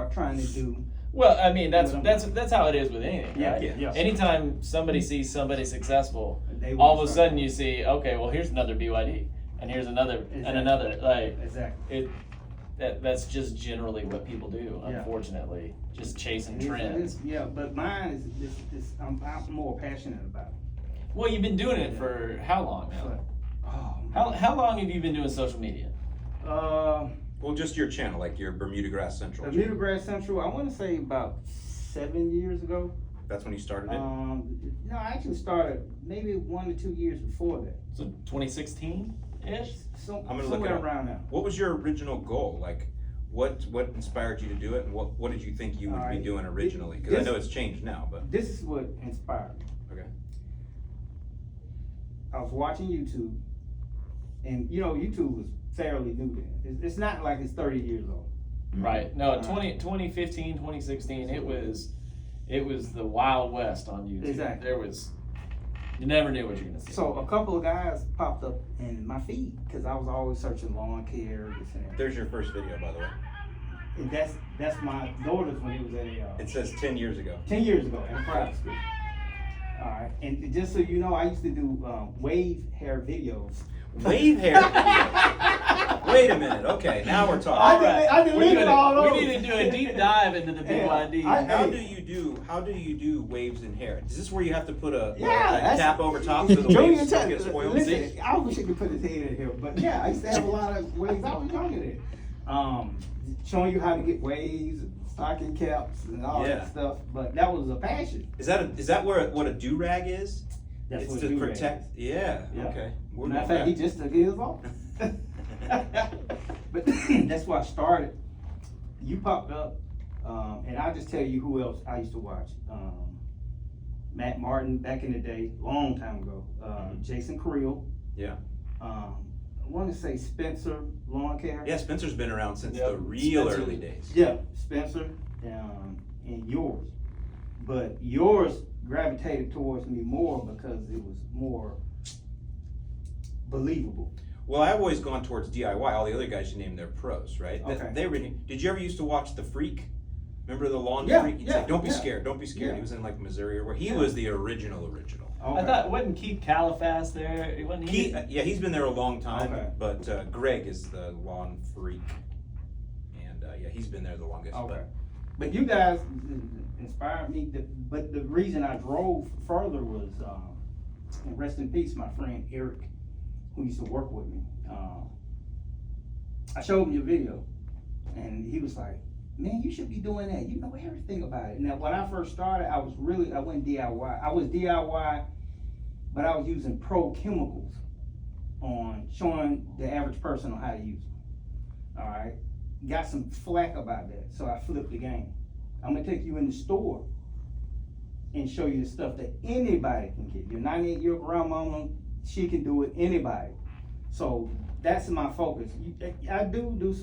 are trying to do. Well, I mean, that's how it is with anything, Yeah, right? yeah. Anytime somebody sees somebody successful, They all wanna of a start. sudden you see, okay, well, here's another BYD, and here's another, and Exactly. another. Like, Exactly. that's just generally what people do, Yeah. unfortunately. Just chasing It is- trends. yeah, but mine is I'm more passionate about it. Well, you've been doing it for how long now? But, oh, How long have you been doing social media? Well, just your channel, like your Bermuda Grass Central. Bermuda Grass Central, I want to say about 7 years ago. That's when you started it? No, I actually started maybe 1 or 2 years before that. So 2016-ish? So, I'm gonna look somewhere it up. around now. What was your original goal? Like, what inspired you to do it, and what did you think you would be Alright. doing originally? Because I This- know it's changed now, but This is what inspired me. okay. I was watching YouTube, and YouTube was fairly new then. It's not like it's 30 years old. Right. No, Right. 2015, 2016, it was the Wild West on YouTube. Exactly. You never knew what you were gonna see. So a couple of guys popped up in my feed because I was always searching lawn care, this and that. There's your first video, by the way. And that's my daughter's when it was at It says 10 years ago. 10 years ago in private school. All right, and just so you know, I used to do wave hair videos. Wave hair. Wait a minute. Okay, now we're talking. I deleted all those. We need to do a deep dive into the BYD. How do you do waves in hair? Is this where you have to put a that's- cap over top so the Junior waves don't get Tech, spoiled? listen, I wish I could put his head in here, but yeah, I used to have a lot of waves. I was younger then. Showing you how to get waves, and stocking caps, and all Yeah. that stuff. But that was a passion. Is that what a do rag is? That's It's what to do-rag protect. is. Yeah. Yeah. Okay. We're Matter of going fact, he back. just took his off. But that's where I started. You popped up, and I'll just tell you who else I used to watch. Matt Martin back in the day, long time ago. Jason Creel. Yeah. I want to say Spencer Lawn Care. Yeah, Spencer's been around since Yep. the real Spencer. early days. Yeah, Spencer, and yours. But yours gravitated towards me more because it was more believable. Well, I've always gone towards DIY. All the other guys you named, they're pros, right? Okay. They really. Did you ever used to watch The Freak? Remember the lawn Yeah, freak? He'd yeah, say, "Don't be yeah. scared, don't be scared." Yeah. He was in like Missouri or where he Yeah. was the original. I thought, wasn't Keith Caliphas there? Wasn't he? Yeah, he's been there a long time, Okay. but Greg is the lawn freak, and yeah, he's been there the longest. Okay. But you guys inspired me. But the reason I drove further was, and rest in peace, my friend Eric, who used to work with me. I showed him your video, and he was like, "Man, you should be doing that. You know everything about it." Now, when I first started, I went DIY. I was DIY, but I was using pro chemicals on showing the average person on how to use them. All right. Got some flack about that, so I flipped the game. I'm gonna take you in the store and show you the stuff that anybody can get. Your 98-year-old grandmama, she can do it, anybody. So that's my focus. I do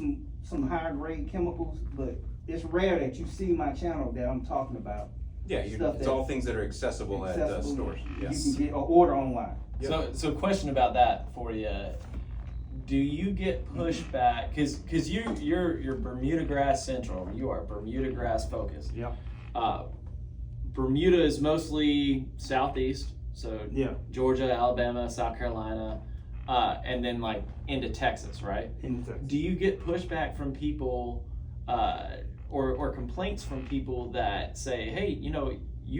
some higher grade chemicals, but it's rare that you see my channel that I'm talking about. Yeah, Stuff it's that- all things that are accessible at stores. Yes. You can get or order online. So question about that for you. Do you get pushback? Because you're Bermuda Grass Central. You are Bermuda Grass focused. Yeah. Bermuda is mostly southeast, so Yeah. Georgia, Alabama, South Carolina, and then like into Texas, right? Do you get pushback from people or complaints from people that say, hey, you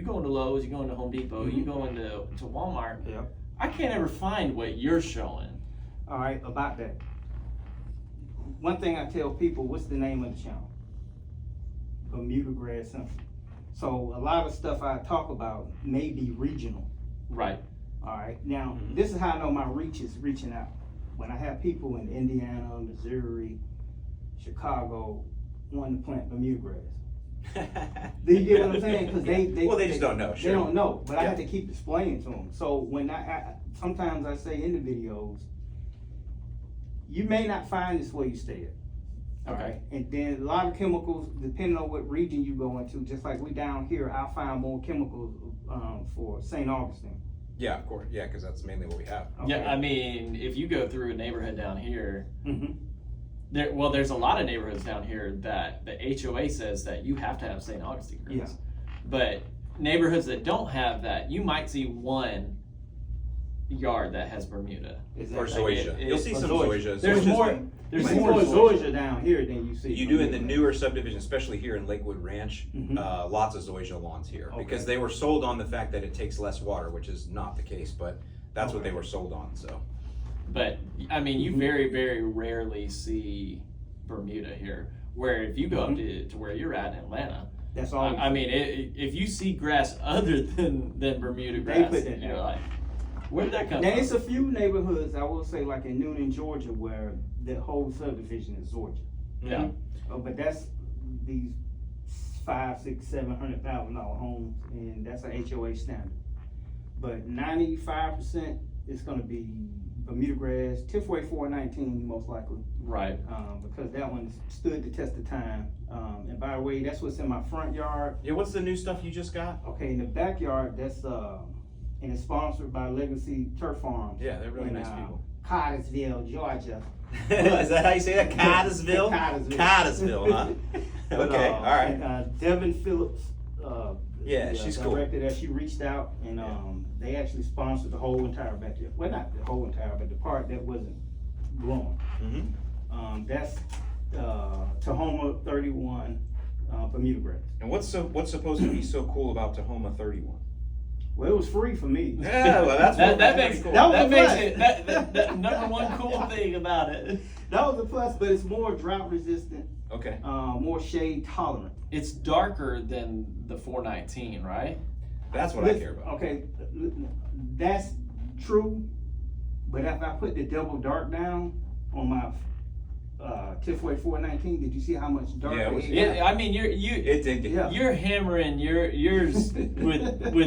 go into Lowe's, you go into Home Depot, you go into Walmart, Yeah. I can't ever find what you're showing. All right, about that. One thing I tell people, what's the name of the channel? Bermuda Grass Central. So a lot of stuff I talk about may be regional. Right. All right. Now, this is how I know my reach is reaching out. When I have people in Indiana, Missouri, Chicago wanting to plant Bermuda grass. Do you get what I'm saying? Because they just don't know. They Sure. don't know, but I Yeah. have to keep explaining to them. So when I sometimes I say in the videos, you may not find this where you stay at. All Okay. right. And then a lot of chemicals, depending on what region you go into, just like we down here, I'll find more chemicals for St. Augustine. Yeah, of course. Yeah, because that's mainly what we have. Yeah, I mean, if you go through a neighborhood down here, Mm-hmm. there's a lot of neighborhoods down here that the HOA says that you have to have St. Augustine grass. Yeah. But neighborhoods that don't have that, you might see one yard that has Bermuda. Or zoysia. You'll see some zoysia. There's Zoysia's more. been- There's There's more more zoysia. zoysia down here than you see. You do in the newer subdivision, especially here in Lakewood Ranch, Mhm. lots of zoysia lawns here. Okay. Because they were sold on the fact that it takes less water, which is not the case, but that's what Okay. they were sold on, so. But I mean, you very, very rarely see Bermuda here. Where if you go up to where you're at in Atlanta, That's all. I mean, if you see grass other than Bermuda They grass, put that you're there. like, where did that come Now from? it's a few neighborhoods, I will say, like in Noonan, Georgia, where the whole subdivision is zoysia. Yeah. But that's these $500,000, $600,000, $700,000 homes, and that's an HOA standard. But 95% is gonna be Bermuda grass, Tiffway 419 most likely, Right. because that one stood the test of time. And by the way, that's what's in my front yard. Yeah, what's the new stuff you just got? Okay, in the backyard, that's and it's sponsored by Legacy Turf Farms. Yeah, they're really in, nice people. Cartersville, Georgia. Is that how you say that? Cartersville? Cartersville. Cartersville, huh? But, Okay, all right. and, Devin Phillips, Yeah, the, she's cool. director that she reached out and they actually sponsored the whole entire backyard. Well, not the whole entire, but the part that wasn't growing. Mm-hmm. That's Tahoma 31 Bermuda grass. And what's supposed to be so cool about Tahoma 31? Well, it was free for me. Yeah, well, that's that makes cool. That was that a makes plus. it that number one cool thing about it. That was a plus, but it's more drought resistant, Okay. more shade tolerant. It's darker than the 419, right? That's what I care about. Okay, that's true, but if I put the double dark down on my Tiffway 419, did you see how much darker Yeah, it was- it got? Yeah, I mean It did get. Yeah. you're hammering yours with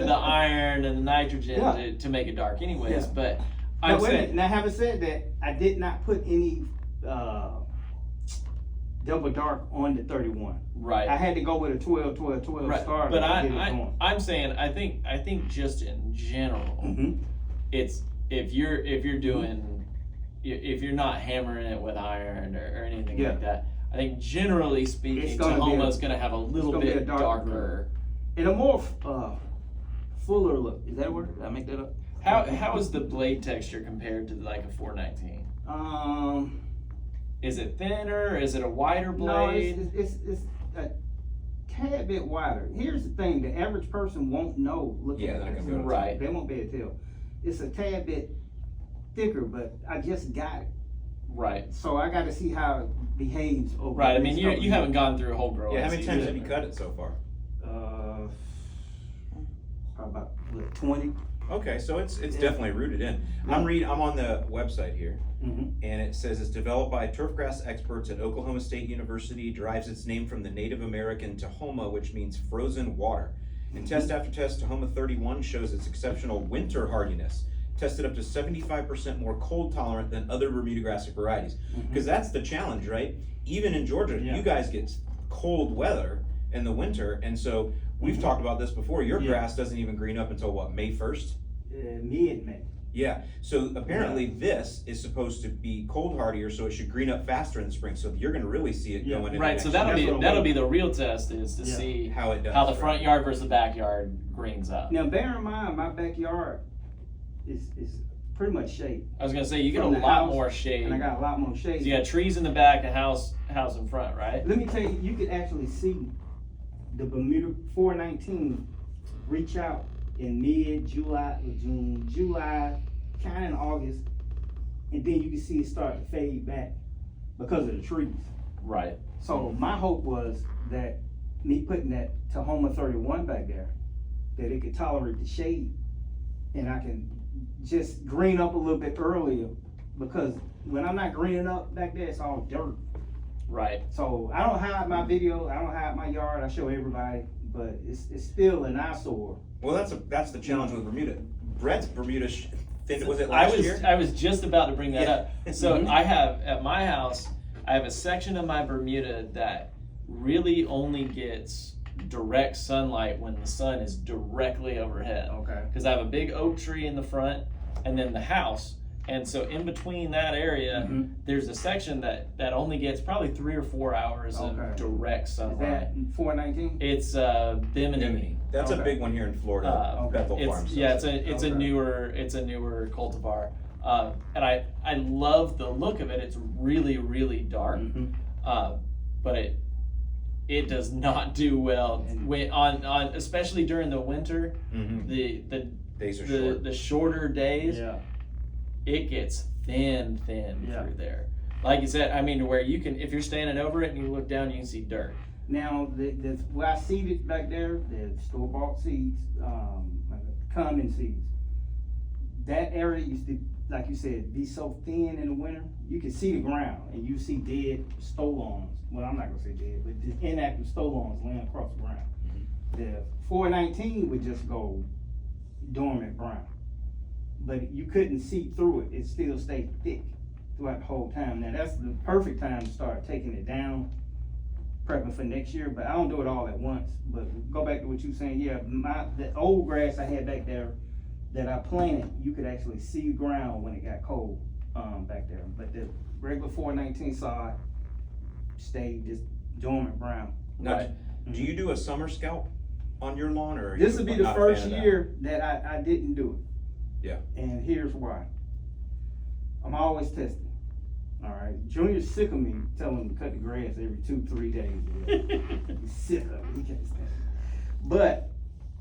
the iron and the nitrogen Yeah. to make it dark, anyways. Yeah. But Now, I'm wait a minute. saying, Now, having said that, I did not put any double dark on the 31. right. I had to go with a 12 Right, starter but to get it going. I'm saying I think just in general, Mhm. it's if you're doing if you're not hammering it with iron or anything Yeah. like that, I think generally It's speaking, gonna be Tahoma's gonna have a little gonna be bit a darker darker. And a more fuller look. Is that a word? Did I make that up? How is the blade texture compared to like a 419? Is it thinner? Is it a wider No, blade? it's a tad bit wider. Here's the thing: the average person won't know looking Yeah, at they're not this. gonna be able to tell. They won't be able to tell. It's a tad bit thicker, but I just got it, Right. so I got to see how it behaves over. Right. I the mean, next you couple you haven't years. gone through a whole growing Yeah, how many season. times have you cut it so far? Probably about 20. Okay, so it's Yeah. definitely rooted in. Yeah. I'm on the website here, Mm-hmm. and it says it's developed by turfgrass experts at Oklahoma State University, derives its name from the Native American Tahoma, which means frozen water. And test after test, Tahoma 31 shows its exceptional winter hardiness, tested up to 75% more cold tolerant than other Bermuda grass varieties. Because that's the challenge, right? Even in Georgia, Yeah. you guys get cold weather in the winter, and so we've talked about this before. Your Yeah. grass doesn't even green up until what, May 1st? Mid-May. Yeah, so apparently this is supposed to be cold hardier, so it should green up faster in the spring. So you're going to really see it Yeah. going in Right. So the next That's year. what I'm that'll be waiting the real test is to Yeah. see How it does. how the right? front yard versus the backyard greens up. Now, bear in mind, my backyard is pretty much shade, I was gonna say you get a From the lot house, more shade. and I got a lot more So shade. you got trees in the back and house in front, right? Let me tell you, you could actually see the Bermuda 419 reach out in mid-July, or June, July, kind of in August, and then you can see it start to fade back because of the trees. Right. So my hope was that me putting that Tahoma 31 back there, that it could tolerate the shade, and I can just green up a little bit earlier, because when I'm not greening up back there, it's all dirt. Right. So I don't hide my video, I don't hide my yard, I show everybody, but it's still an eyesore. Well, that's the challenge with Bermuda. Brett's Bermuda, was it last year? I was just about to bring that Yeah. up. So I have at my house, I have a section of my Bermuda that really only gets direct sunlight when the sun is directly overhead. Okay. Because I have a big oak tree in the front, and then the house And so in between that area, there's a section that only gets probably 3 or 4 hours of direct Is sunlight. that 419? It's Bimini. That's a big one here in Florida. Bethel Farms. Yeah, it's a newer cultivar. And I love the look of it. It's really, really dark. But it does not do well on especially during the winter. The days are short. The shorter days. Yeah. It gets thin through there. Like you said, I mean, where you can, if you're standing over it and you look down, you can see dirt. Now, where I seeded back there, the store-bought seeds, common seeds. That area used to, like you said, be so thin in the winter. You can see the ground, and you see dead stolons. Well, I'm not gonna say dead, but just inactive stolons laying across the ground. The 419 would just go dormant brown, but you couldn't see through it. It still stayed thick throughout the whole time. Now that's the perfect time to start taking it down, prepping for next year. But I don't do it all at once. But go back to what you were saying. Yeah, the old grass I had back there that I planted, you could actually see the ground when it got cold back there. But the regular 419 sod stayed just dormant brown. Now, do you do a summer scalp on your lawn, or this would be the first year that I didn't do it? Yeah. And here's why. I'm always testing. All right. Junior's sick of me telling him to cut the grass every 2-3 days. He's sick of it. He can't stand it. But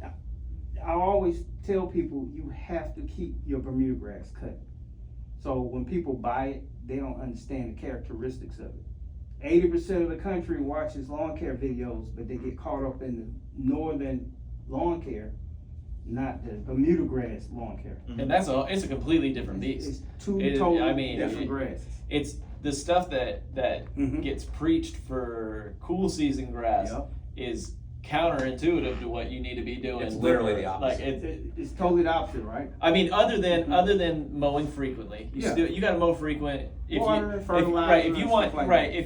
I always tell people you have to keep your Bermuda grass cut. So when people buy it, they don't understand the characteristics of it. 80% of the country watches lawn care videos, but they get caught up in the northern lawn care, not the Bermuda grass lawn care. And it's a completely different beast. It's two totally different grasses. It's the stuff that gets preached for cool season grass is counterintuitive to what you need to be doing. It's literally the opposite. Like it's totally the opposite, right? I mean, other than mowing frequently, you got to mow frequent. Water, fertilizer, if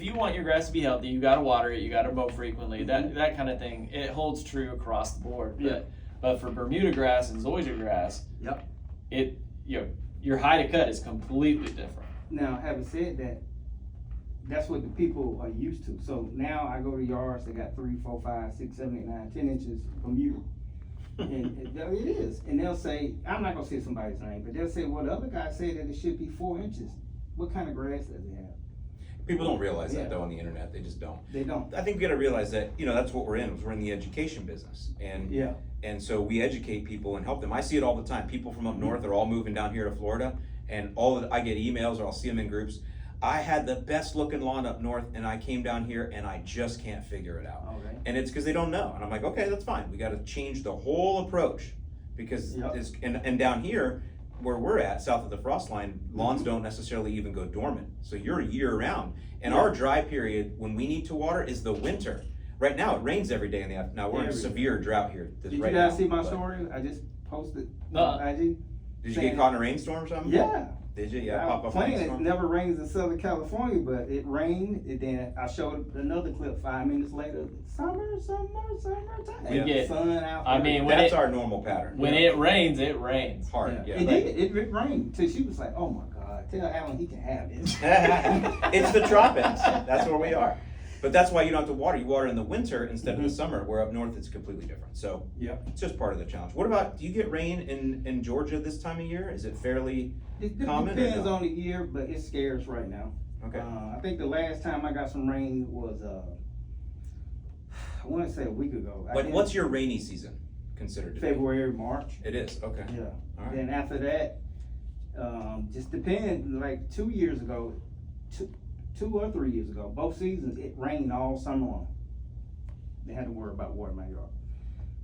you want your grass to be healthy, you got to water it. You got to mow frequently. That kind of thing. It holds true across the board. But for Bermuda grass and zoysia grass, your high to cut is completely different. Now, having said that, that's what the people are used to. So now I go to yards that got 3, 4, 5, 6, 7, 8, 9, 10 inches Bermuda. And it is. And they'll say, I'm not gonna say somebody's name, but they'll say, well, the other guy said that it should be 4 inches. What kind of grass does it have? People don't realize that though on the internet. They just don't. They don't. I think we gotta realize that, that's what we're in. We're in the education business. And so we educate people and help them. I see it all the time. People from up north are all moving down here to Florida, and I get emails or I'll see them in groups. I had the best looking lawn up north, and I came down here and I just can't figure it out. Okay. And it's because they don't know. And I'm like, okay, that's fine. We got to change the whole approach because and down here where we're at, south of the frost line, lawns don't necessarily even go dormant. So you're year round. And our dry period when we need to water is the winter. Right now it rains every day in the afternoon. Now we're in severe drought here. Did you guys see my story? I just posted on IG. Did you get caught in a rainstorm or something? Yeah. Did you? Yeah, pop up rainstorm. It never rains in Southern California, but it rained, and then I showed another clip 5 minutes later. Summertime. We get sun out. I mean, that's our normal pattern. When it rains hard. Yeah. It rained till she was like, "Oh my God, tell Allyn he can have it." It's the tropics. That's where we are. But that's why you don't have to water. You water in the winter instead of the summer, where up north it's completely different. So it's just part of the challenge. What about, do you get rain in Georgia this time of year? Is it fairly common? It depends on the year, but it's scarce right now. Okay. I think the last time I got some rain was, I want to say a week ago. But what's your rainy season considered to be? February, March. It is, okay. Yeah. All right. Then after that, just depends, like 2 years ago, 2 or 3 years ago, both seasons, it rained all summer long. They had to worry about water in my yard.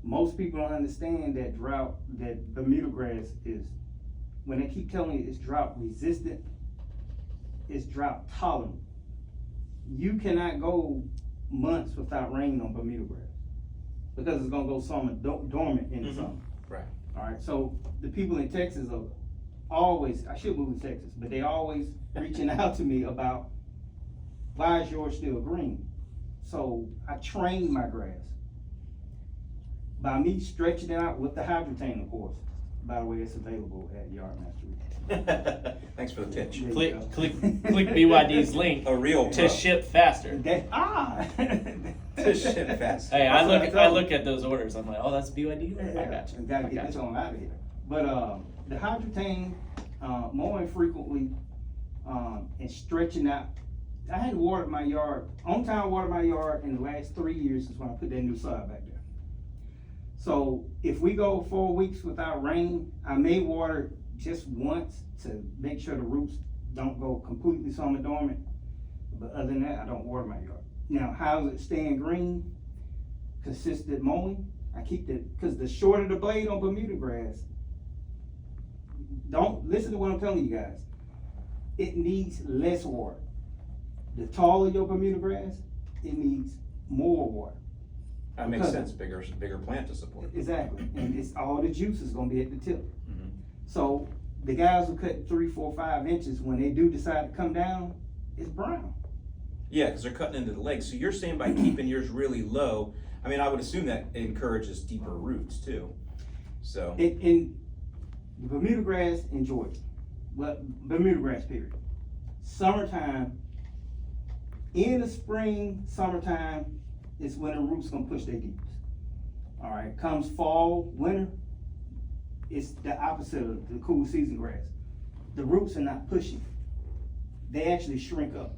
Most people don't understand that drought, that Bermuda grass is, when they keep telling you it's drought resistant, it's drought tolerant. You cannot go months without rain on Bermuda grass because it's gonna go summer dormant in the summer. Right. All right, so the people in Texas are always, I should move to Texas, but they always reaching out to me about, why is yours still green? So I trained my grass by me stretching it out with the hydrotain, of course. by the way, it's available at YardMastery. Thanks for the pitch. There you Click, go. click, click BYD's link A real to pro. ship faster. To ship fast. Hey, That's what I I told look at those orders. I'm like, oh, that's BYD. I got you. Gotta I get got this you. on out of here. But the hydrotain, mowing frequently, and stretching out. I hadn't watered my yard. Only time I watered my yard in the last 3 years is when I put that new sod back there. So if we go 4 weeks without rain, I may water just once to make sure the roots don't go completely summer dormant. But other than that, I don't water my yard. Now, how's it staying green? Consistent mowing. I keep because the shorter the blade on Bermuda grass, don't listen to what I'm telling you guys. It needs less water. The taller your Bermuda grass, it needs more water. That makes sense, bigger plant to support. Exactly, and it's all the juice is gonna be at the tip. Mhm. So the guys who cut 3, 4, 5 inches, when they do decide to come down, it's brown. Yeah, because they're cutting into the legs. So you're saying by keeping yours really low, I mean, I would assume that it encourages deeper roots too. So, In the Bermuda grass in Georgia, well, Bermuda grass period. Summertime, in the spring, summertime, is when the roots gonna push their deepest. All right, comes fall, winter, it's the opposite of the cool season grass. The roots are not pushing. They actually shrink up.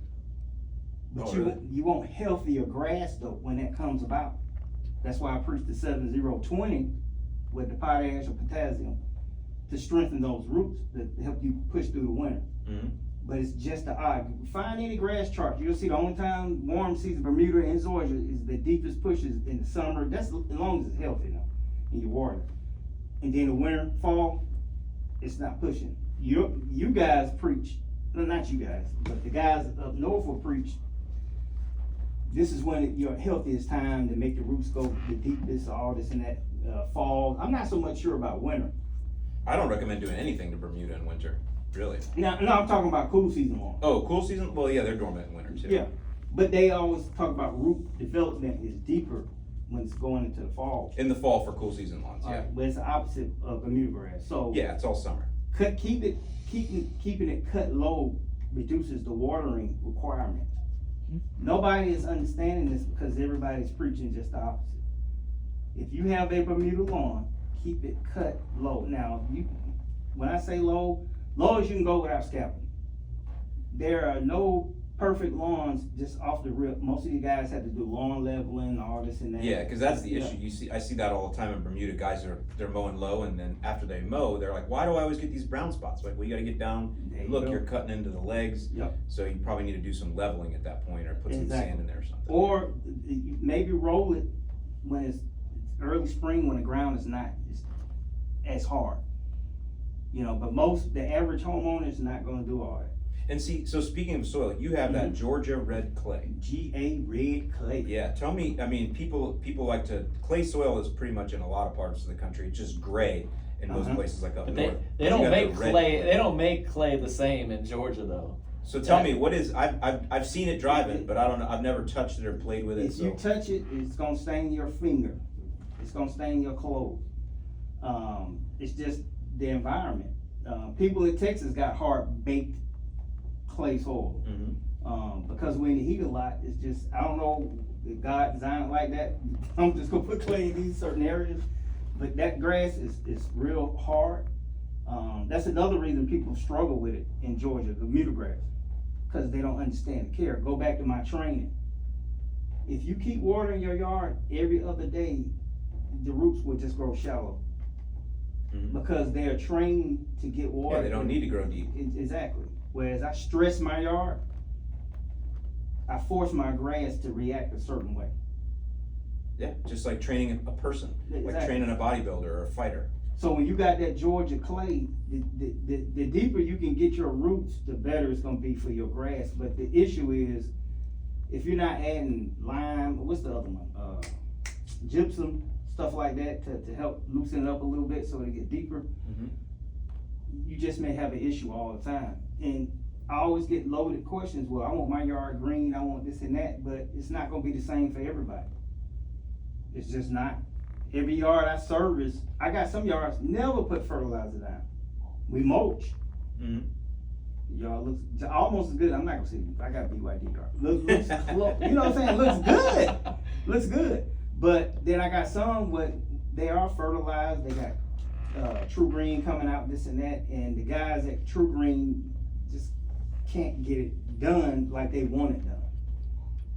But Oh, you, really? you want healthier grass though when that comes about. That's why I preach the 7-0-20 with the potash or potassium to strengthen those roots that help you push through the winter. mhm. But it's just the odd. Find any grass chart. You'll see the only time warm season Bermuda and Georgia is the deepest pushes in the summer. That's as long as it's healthy now in your water. And then the winter, fall, it's not pushing. You guys preach, no, not you guys, but the guys up north will preach. This is when your healthiest time to make the roots go the deepest, all this and that. Fall. I'm not so much sure about winter. I don't recommend doing anything to Bermuda in winter, really. No, I'm talking about cool season long. Oh, cool season? Well, yeah, they're dormant in winter too. Yeah, but they always talk about root development is deeper when it's going into the fall. In the fall for cool season lawns, yeah. But it's the opposite of Bermuda grass. So Yeah, it's all summer. keeping it cut low reduces the watering requirement. Nobody is understanding this because everybody's preaching just the opposite. If you have a Bermuda lawn, keep it cut low. Now, when I say low as you can go without scalping. There are no perfect lawns just off the rip. Most of you guys have to do lawn leveling, all this and that. Yeah, because that's the Yeah. issue. I see that all the time in Bermuda. Guys they're mowing low, and then after they mow, they're like, "Why do I always get these brown spots?" Like, well, you got to get down. There you Look, go. you're cutting into the legs. Yep. So you probably need to do some leveling at that point, or put some Exactly. sand in there or something. Or maybe roll it when it's early spring when the ground is not as hard. But the average homeowner is not gonna do all that. And see, so speaking of soil, you have that Georgia red clay. GA red clay. Yeah, tell me. I mean, people like to clay soil is pretty much in a lot of parts of the country. It's just gray in most places like up But north. they You don't got make the red clay. They don't make clay the same in Georgia though. So tell me, what is? I've seen it driving, but I don't know. I've never touched it or played with it. If So you touch it, it's gonna stain your finger. It's gonna stain your clothes. It's just the environment. People in Texas got hard baked clay soil. Because we're in the heat a lot, it's just, I don't know if God designed it like that. I'm just gonna put clay in these certain areas. But that grass is real hard. That's another reason people struggle with it in Georgia, the Bermuda grass, because they don't understand the care. Go back to my training. If you keep watering your yard every other day, the roots will just grow shallow. Because they are trained to get water. yeah, they don't need to grow deep. Exactly. Whereas I stress my yard, I force my grass to react a certain way. Yeah, just like training a person, like Exactly. training a bodybuilder or a fighter. So when you got that Georgia clay, the deeper you can get your roots, the better it's gonna be for your grass. But the issue is, if you're not adding lime, what's the other one? Gypsum, stuff like that to help loosen it up a little bit so it get deeper. You just may have an issue all the time. And I always get loaded questions, well, I want my yard green, I want this and that, but it's not gonna be the same for everybody. It's just not. Every yard I service, I got some yards never put fertilizer down. We mulch. Mhm. Y'all looks almost as good. I'm not gonna say I got BYD yard. Looks close. You know what I'm saying? Looks good. Looks good. But then I got some what they are fertilized. They got True Green coming out, this and that, and the guys at True Green just can't get it done like they want it done.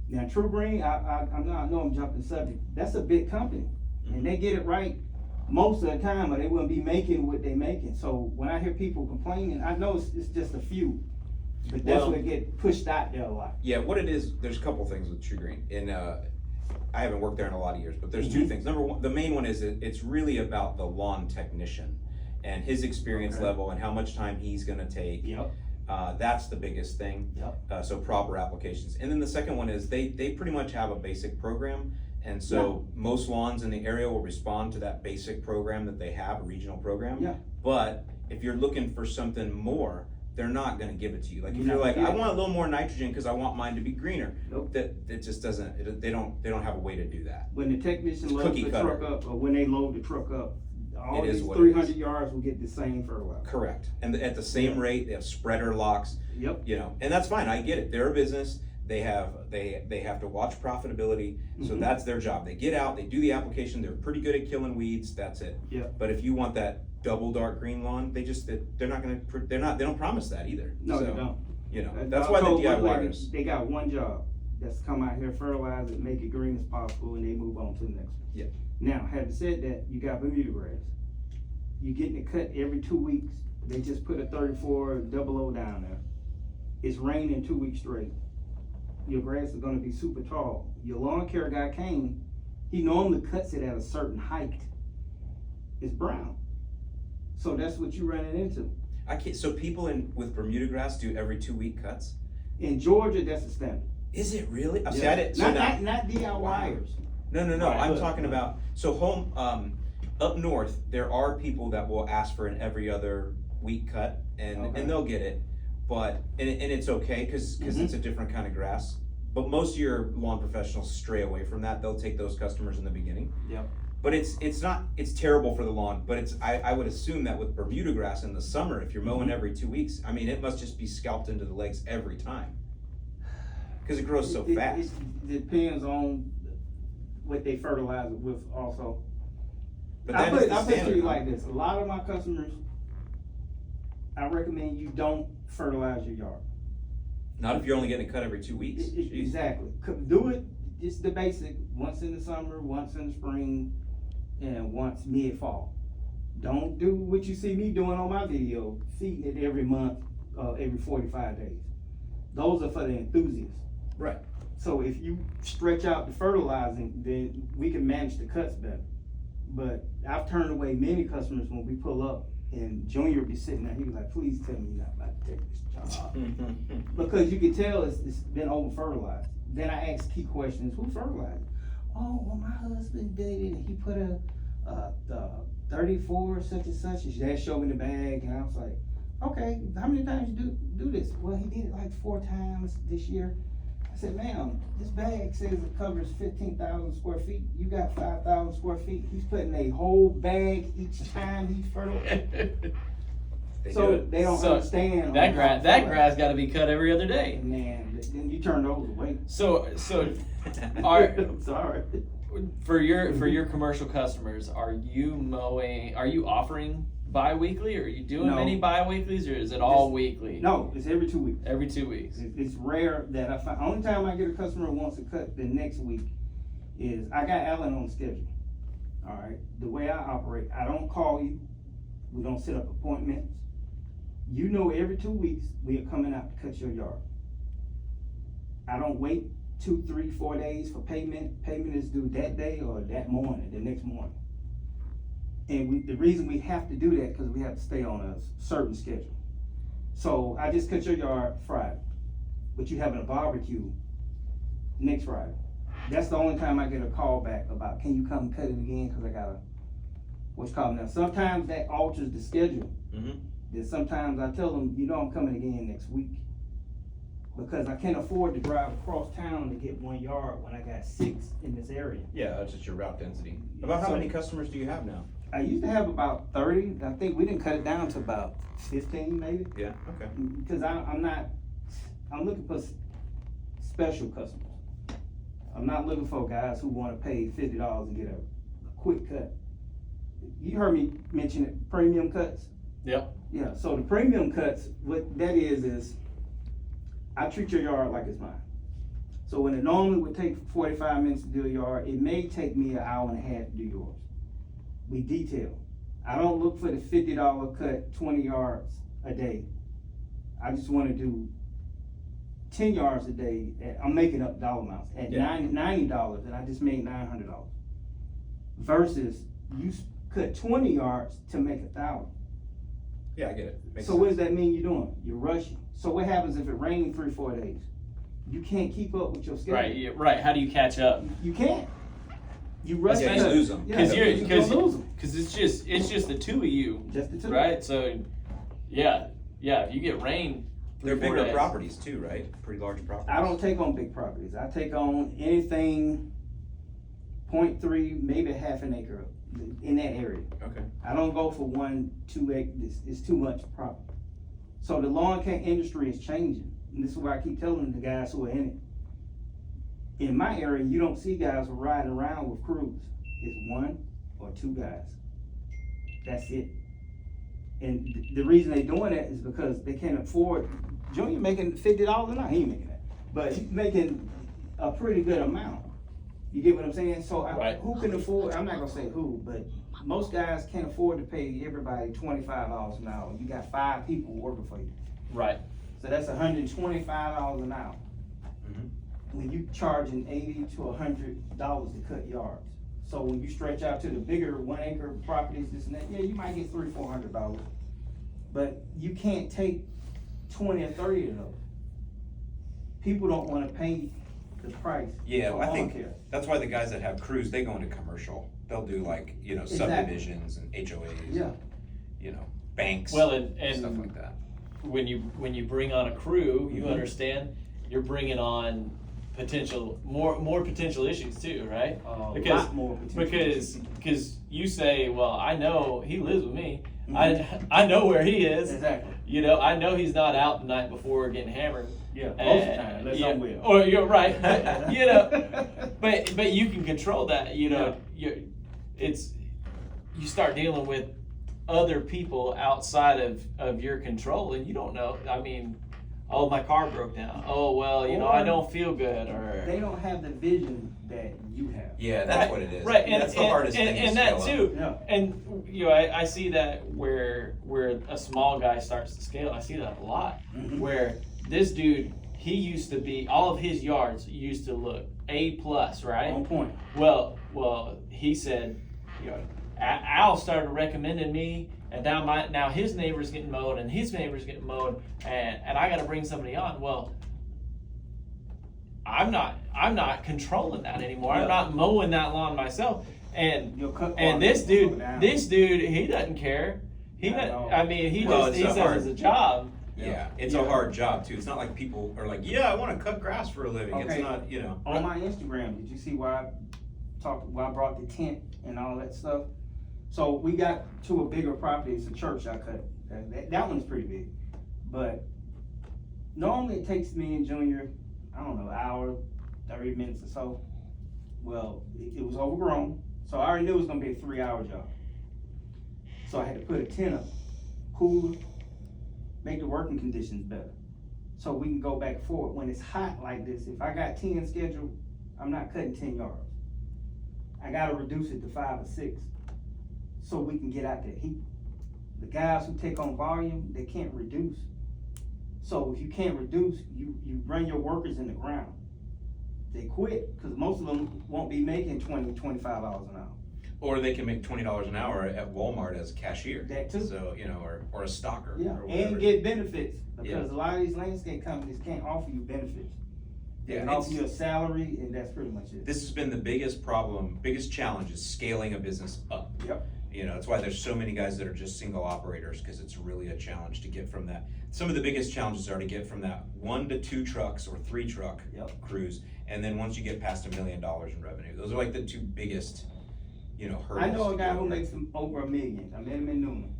Now True Green, I know I'm jumping the subject. That's a big company, and they get it right most of the time, or they wouldn't be making what they're making. So when I hear people complaining, I know it's just a few, but that's what get pushed out there a lot. Yeah, what it is, there's a couple things with True Green, and I haven't worked there in a lot of years, but there's two things. Number one, the main one is it's really about the lawn technician and his experience level and how much time he's gonna take. Yep. That's the biggest thing. Yep. So proper applications. And then the second one is they pretty much have a basic program. And so most lawns in the area will respond to that basic program that they have, a regional program. Yeah. But if you're looking for something more, they're not gonna give it to you. Like if You're you're not like, gonna I get it. want a little more nitrogen because I want mine to be greener. Nope. That just doesn't, they don't have a way to do that. When the technician It's loads cookie the cutter. truck up, or when they load the truck up, all It is these what it 300 is. yards will get the same fertilizer. Correct. And at the same rate, they have spreader locks. Yep. You know, and that's fine. I get it. They're a business. They have to watch profitability. So that's their job. They get out, they do the application. They're pretty good at killing weeds. That's it. Yeah. But if you want that double dark green lawn, they don't promise that either. No, So, they don't. You know, I that's why the told one lady, DIYers. they got one job. That's come out here, fertilize it, make it green as possible, and they move on to the next one. Yeah. Now, having said that, you got Bermuda grass. You're getting it cut every 2 weeks. They just put a 34 00 down there. It's raining 2 weeks straight. Your grass is gonna be super tall. Your lawn care guy came, he normally cuts it at a certain height. It's brown. So that's what you're running into. So people with Bermuda grass do every 2 week cuts? In Georgia, that's the standard. Is it really? See, Yeah. I didn't. So Not DIYers. No. Right, I'm but- talking about, so up north, there are people that will ask for an every other week cut and they'll get it. But, and it's okay, cause it's a different kind of grass. But most of your lawn professionals stray away from that. They'll take those customers in the beginning. Yep. But it's terrible for the lawn, but I would assume that with Bermuda grass in the summer, if you're mowing every 2 weeks, I mean, it must just be scalped into the legs every time. Cause it grows so fast. It depends on what they fertilize it with also. But I that is put the it to standard. you like this, a lot of my customers, I recommend you don't fertilize your yard. Not if you're only getting it cut every 2 weeks. Jeez. Exactly. Do it, it's the basic, once in the summer, once in the spring, and once mid-fall. Don't do what you see me doing on my video, feeding it every month, every 45 days. Those are for the enthusiasts. Right. So if you stretch out the fertilizing, then we can manage the cuts better. But I've turned away many customers when we pull up and Junior would be sitting there, he was like, please tell me you're not about to take this job. Because you can tell it's been over fertilized. Then I ask key questions, who fertilized? Oh, well, my husband did it and he put a 34 such and such. His dad showed me the bag and I was like, okay, how many times you do this? Well, he did it like 4 times this year. I said, ma'am, this bag says it covers 15,000 square feet. You got 5,000 square feet. He's putting a whole bag each time he's fertilized. So they don't understand. That grass got to be cut every other day. Man, then you turn those away. So I'm sorry. for your commercial customers, are you offering bi-weekly, or are you doing No. any bi-weeklies, or is it all weekly? No, it's every 2 weeks. Every 2 weeks. It's rare that I find, only time I get a customer who wants to cut the next week is, I got Allyn on schedule. All right, the way I operate, I don't call you, we don't set up appointments. You know every 2 weeks, we are coming out to cut your yard. I don't wait 2, 3, 4 days for payment. Payment is due that day or that morning, the next morning. And the reason we have to do that, because we have to stay on a certain schedule. So I just cut your yard Friday, but you having a barbecue next Friday. That's the only time I get a call back about, can you come cut it again, because I got what's called now. Sometimes that alters the schedule. Mm-hmm. Then sometimes I tell them, I'm coming again next week. because I can't afford to drive across town to get 1 yard when I got 6 in this area. Yeah, that's just your route density. About how So- many customers do you have now? I used to have about 30. I think we didn't cut it down to about 15 maybe. Yeah, okay. Because I'm looking for special customers. I'm not looking for guys who want to pay $50 and get a quick cut. You heard me mention it, premium cuts. Yep. Yeah, so the premium cuts, what that is I treat your yard like it's mine. So when it normally would take 45 minutes to do a yard, it may take me an hour and a half to do yours. We detail. I don't look for the $50 cut 20 yards a day. I just want to do 10 yards a day. I'm making up dollar amounts at $90, and I just made $900. Versus you cut 20 yards to make 1,000. Yeah, I get it. Makes So sense. what does that mean you're doing? You're rushing. So what happens if it rains 3-4 days? You can't keep up with your schedule. Right. Yeah, right. How do you catch up? You can't. You rush. Yeah, you lose them. Because you're gonna lose them. it's just the two of you, Just the two. right? So, yeah. If you get rain, They're 3-4 bigger days. properties too, right? Pretty large properties. I don't take on big properties. I take on anything 0.3, maybe half an acre in that area. Okay. I don't go for 1-2 acres. It's too much property. So the lawn care industry is changing. And this is why I keep telling the guys who are in it. In my area, you don't see guys riding around with crews. It's 1 or 2 guys. That's it. And the reason they're doing that is because they can't afford. Junior making $50 an hour. He ain't making that, but he's making a pretty good amount. You get what I'm saying? So Right. who can afford? I'm not gonna say who, but most guys can't afford to pay everybody $25 an hour. You got 5 people working for you, Right. so that's $125 an hour. Mhm. When you charging $80 to $100 to cut yards. So when you stretch out to the bigger 1 acre properties, this and that, yeah, you might get $300-400. But you can't take 20 or 30 of those. People don't wanna pay the price. Yeah, for well, I lawn think care. that's why the guys that have crews, they go into commercial. They'll do like, Exactly. subdivisions and HOAs. Yeah. And, banks. Well, and stuff like that. when you bring on a crew, you Mhm. understand you're bringing on more potential issues too, right? A Because lot more potential. because you say, well, I know he lives with me. Mhm. I know where he is. Exactly. I know he's not out the night before getting hammered. Yeah, most And- of the time, unless yeah, I'm with. Or you're right, but you can control that. You start dealing with other people outside of your control, and you don't know. I mean, oh, my car broke down. Oh, well, I don't feel good, or They don't have the vision that you have. Yeah, that's what it is. right, and that's the hardest thing and to that scale too. Yeah. And I see that where a small guy starts to scale. I see that a lot. Mhm. Where this dude, he used to be, all of his yards used to look A+, right? On point. Well, he said, Al started recommending me, and now his neighbor's getting mowed, and his neighbor's getting mowed, and I got to bring somebody on. Well, I'm not controlling that anymore. Yeah. I'm not mowing that lawn myself, and Your cut and volume this will dude, go down. he doesn't care. He Not at doesn't. all. I mean, he Well, just it's he a says hard- it's a job. Yeah, it's Yeah. a hard job too. It's not like people are like, yeah, I want to cut grass for a living. It's Okay. not, On my Instagram, did you see why I brought the tent and all that stuff? So we got to a bigger property. It's a church I cut. That one's pretty big. But normally it takes me and Junior, I don't know, an hour, 30 minutes or so. Well, it was overgrown. So I already knew it was gonna be a 3-hour job. So I had to put a tent up, cooler, make the working conditions better. So we can go back and forth. When it's hot like this, if I got 10 scheduled, I'm not cutting 10 yards. I gotta reduce it to 5 or 6 so we can get out that heat. The guys who take on volume, they can't reduce. So if you can't reduce, you run your workers in the ground. They quit, cause most of them won't be making $20, $25 an hour. or they can make $20 an hour at Walmart as a cashier. That too. So, or a stalker. Yeah, or whatever. and get benefits, Yeah. because a lot of these landscape companies can't offer you benefits. They Yeah, can it's- offer you a salary, and that's pretty much it. This has been the biggest problem, biggest challenge is scaling a business up. Yep. You know, that's why there's so many guys that are just single operators, because it's really a challenge to get from that. Some of the biggest challenges are to get from that 1 to 2 trucks or 3 truck crews, and then once you get past $1 million in revenue, those are like the 2 biggest, you know, hurdles. I know a to guy get who over. makes over $1 million. I met him in Newman.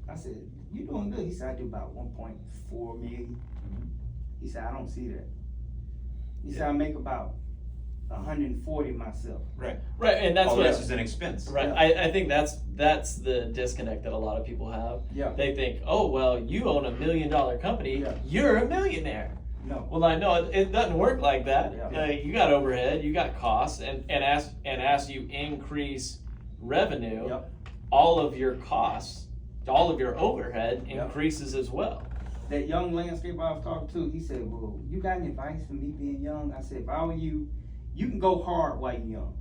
I said, "You doing good?" He said, "I do about 1.4 million." He said, "I don't see that." He said, "I make about 140 myself." Right. Right, and that's All what. the rest is an expense. Right, Yeah. I think that's the disconnect that a lot of people have. Yeah. They think, oh well, you own $1 million company, Yeah. you're a millionaire. No. Well, I know it doesn't work like that. Yeah. You got overhead, you got costs, and as you increase revenue, Yep. all of your costs, all of your overhead Yep. increases as well. That young landscaper I was talking to, he said, "Well, you got any advice for me being young?" I said, "If I were you, you can go hard while you're young.